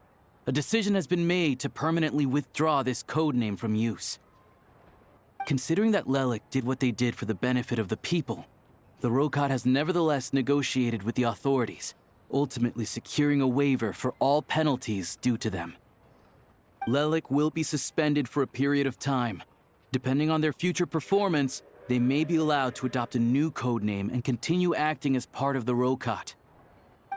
a decision has been made to permanently withdraw this codename from use. Considering that Lelic did what they did for the benefit of the people, the Rokat has nevertheless negotiated with the authorities, ultimately securing a waiver for all penalties due to them. Lelic will be suspended for a period of time. Depending on their future performance, they may be allowed to adopt a new codename and continue acting as part of the Rokat.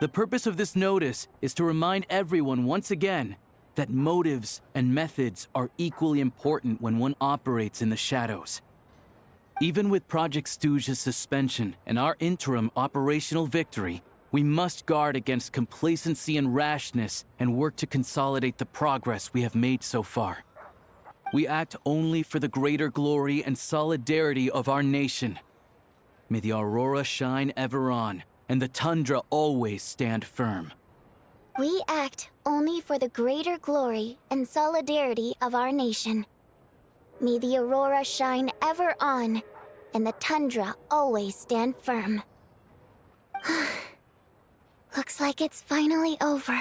The purpose of this notice is to remind everyone once again that motives and methods are equally important when one operates in the shadows. Even with Project Stooge's suspension and our interim operational victory, we must guard against complacency and rashness and work to consolidate the progress we have made so far. We act only for the greater glory and solidarity of our nation. May the aurora shine ever on, and the tundra always stand firm. We act only for the greater glory and solidarity of our nation. May the aurora shine ever on, and the tundra always stand firm. Looks like it's finally over.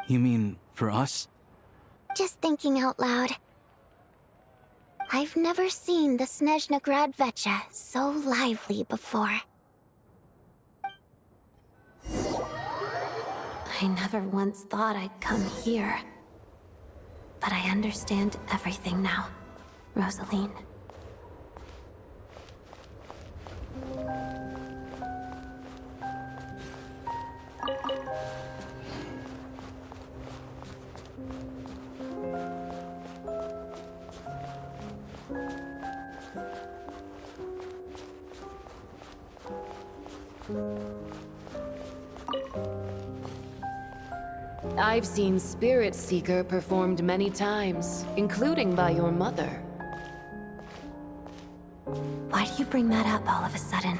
You mean for us? Just thinking out loud. I've never seen the Snezhnegrad Vecha so lively before. I never once thought I'd come here. But I understand everything now, Rosaline. I've seen Spirit Seeker performed many times, including by your mother. Why do you bring that up all of a sudden?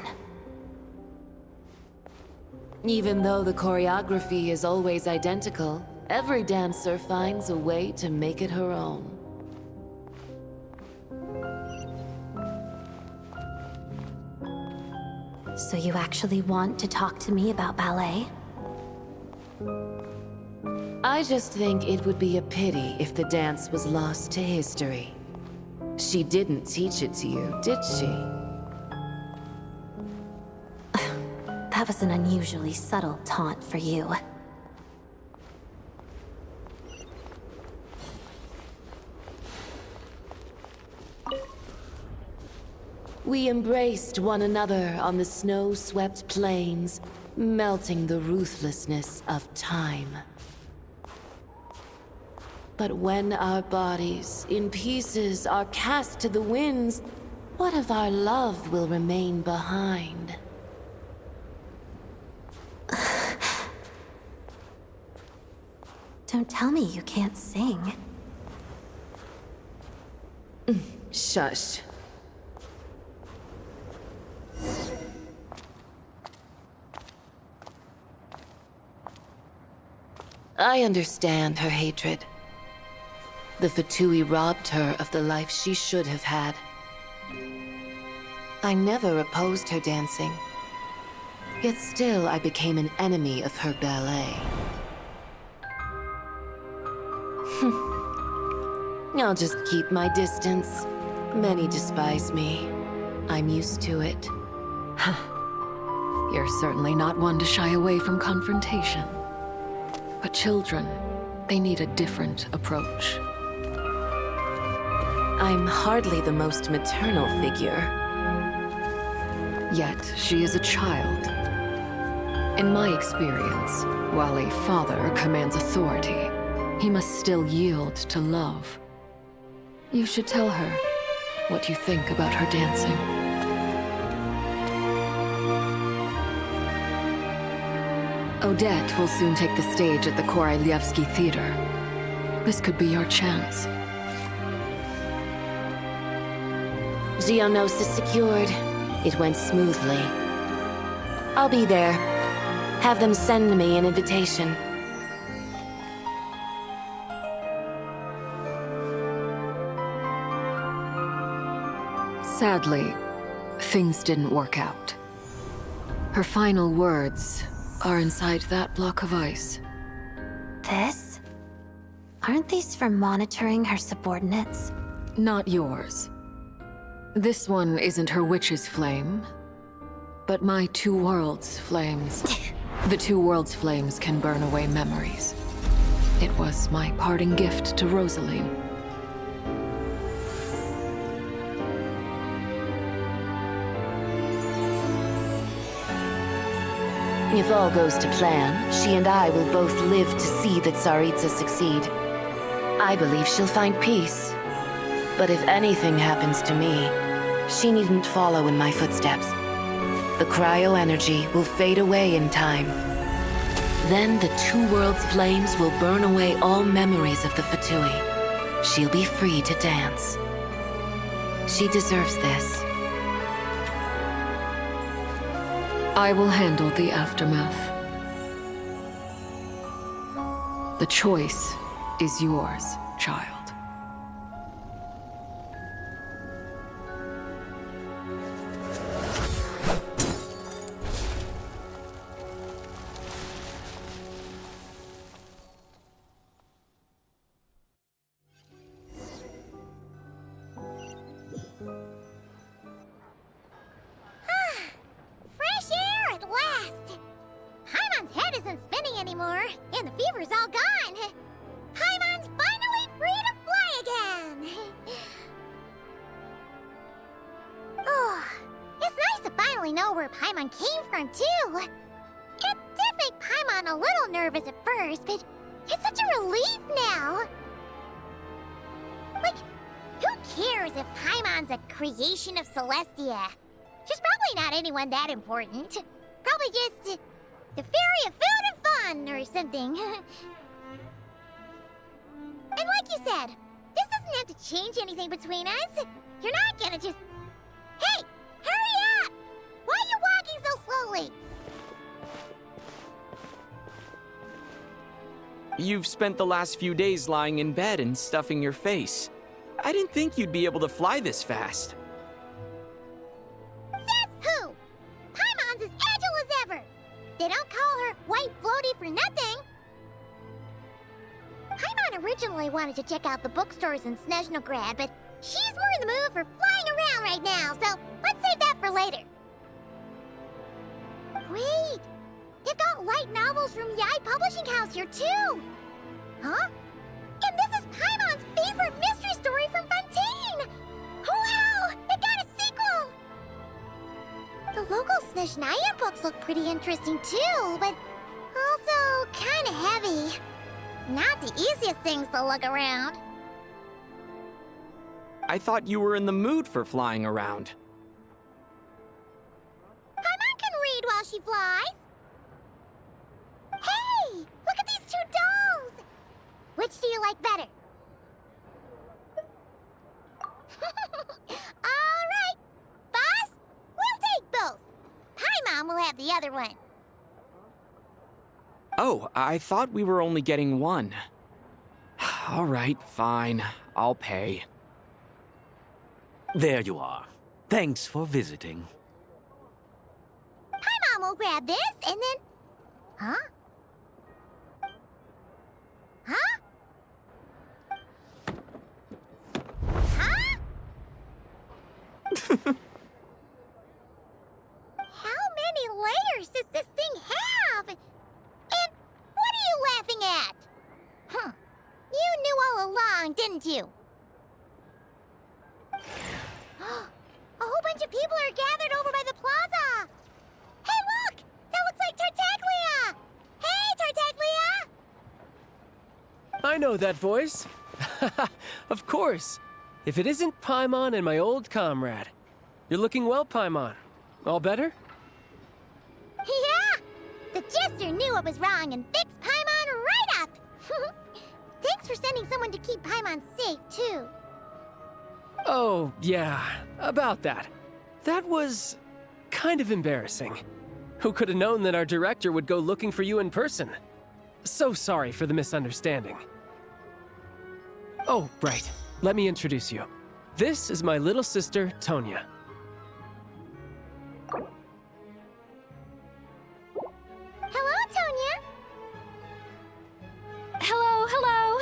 Even though the choreography is always identical, every dancer finds a way to make it her own. So you actually want to talk to me about ballet? I just think it would be a pity if the dance was lost to history. She didn't teach it to you, did she? That was an unusually subtle taunt for you. We embraced one another on the snow-swept plains, melting the ruthlessness of time. But when our bodies, in pieces, are cast to the winds, what of our love will remain behind? Don't tell me you can't sing. Shush. I understand her hatred. The Fatui robbed her of the life she should have had. I never opposed her dancing. Yet still I became an enemy of her ballet. I'll just keep my distance. Many despise me. I'm used to it. You're certainly not one to shy away from confrontation. But children, they need a different approach. I'm hardly the most maternal figure. Yet, she is a child. In my experience, while a father commands authority, he must still yield to love. You should tell her what you think about her dancing. Odette will soon take the stage at the Koralyevsky Theater. This could be your chance. Geonosis secured. It went smoothly. I'll be there. Have them send me an invitation. Sadly, things didn't work out. Her final words are inside that block of ice. This? Aren't these for monitoring her subordinates? Not yours. This one isn't her witch's flame, but my two worlds' flames. The two worlds' flames can burn away memories. It was my parting gift to Rosaline. If all goes to plan, she and I will both live to see the Tsaritsa succeed. I believe she'll find peace. But if anything happens to me, She needn't follow in my footsteps. The cryo-energy will fade away in time. Then the two worlds' flames will burn away all memories of the Fatui. She'll be free to dance. She deserves this. I will handle the aftermath. The choice is yours, child. Fresh air at last! Paimon's head isn't spinning anymore, and the fever's all gone. Paimon's finally free to fly again! Oh, it's nice to finally know where Paimon came from, too. It did make Paimon a little nervous at first, but it's such a relief now. Like, who cares if Paimon's a creation of Celestia? She's probably not anyone that important. Probably just the fairy of food and fun or something. And like you said, this doesn't have to change anything between us. You're not gonna just... Hey! Hurry up! Why are you walking so slowly? You've spent the last few days lying in bed and stuffing your face. I didn't think you'd be able to fly this fast. Says who? Paimon's as agile as ever. They don't call her White Floaty for nothing. Paimon originally wanted to check out the bookstores in Snezhnograd, but she's more in the mood for flying around right now, so let's save that for later. Wait, they've got light novels from VII Publishing House here too. Huh? And this is Paimon's favorite mystery story from Fontaine! Wow! It got a sequel! The local Snezhnaya books look pretty interesting too, but also kinda heavy. Not the easiest things to look around. I thought you were in the mood for flying around. Paimon can read while she flies. Hey! Look at these two dolls! Which do you like better? Alright! Boss, we'll take both. Paimon will have the other one. Oh, I thought we were only getting one. All right, fine. I'll pay. There you are. Thanks for visiting. Paimon will grab this and then... Huh? Huh? Huh? How many layers does this thing have? And what are you laughing at? Huh. You knew all along, didn't you? A whole bunch of people are gathered over by the plaza. Hey, look! That looks like Tartaglia! Hey, Tartaglia! I know that voice. Of course. If it isn't Paimon and my old comrade. You're looking well, Paimon. All better? Yeah! The Jester knew what was wrong and fixed Paimon right up! Thanks for sending someone to keep Paimon safe, too. Oh, yeah. About that. That was... kind of embarrassing. Who could have known that our director would go looking for you in person? So sorry for the misunderstanding. Oh, right. Let me introduce you. This is my little sister, Tonya. Hello, Tonya! Hello, hello!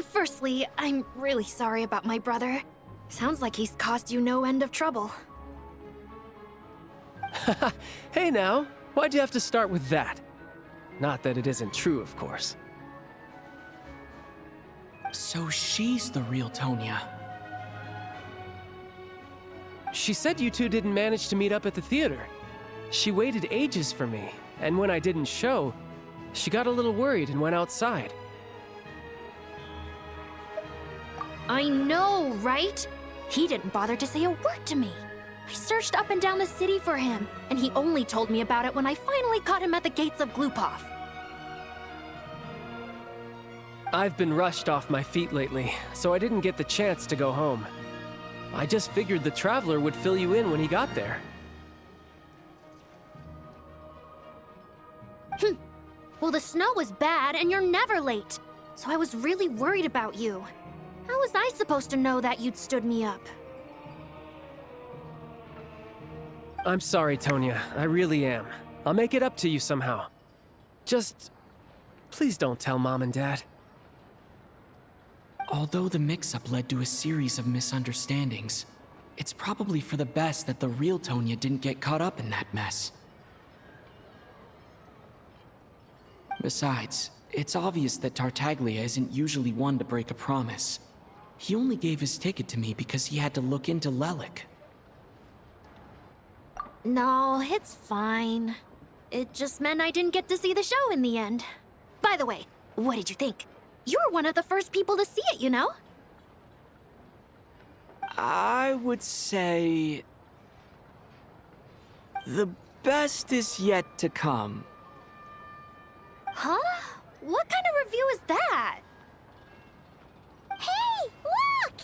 Firstly, I'm really sorry about my brother. Sounds like he's caused you no end of trouble. Hey now, why'd you have to start with that? Not that it isn't true, of course. So she's the real Tonya. She said you two didn't manage to meet up at the theater. She waited ages for me, and when I didn't show, she got a little worried and went outside. I know, right? He didn't bother to say a word to me. I searched up and down the city for him, and he only told me about it when I finally caught him at the gates of Glupov. I've been rushed off my feet lately, so I didn't get the chance to go home. I just figured the Traveler would fill you in when he got there. Well, the snow was bad, and you're never late. So I was really worried about you. How was I supposed to know that you'd stood me up? I'm sorry, Tonya. I really am. I'll make it up to you somehow. Just... please don't tell Mom and Dad. Although the mix-up led to a series of misunderstandings, it's probably for the best that the real Tonya didn't get caught up in that mess. Besides, it's obvious that Tartaglia isn't usually one to break a promise. He only gave his ticket to me because he had to look into Lelik. No, it's fine. It just meant I didn't get to see the show in the end. By the way, what did you think? You were one of the first people to see it, you know? I would say... the best is yet to come. Huh? What kind of review is that? Hey, look!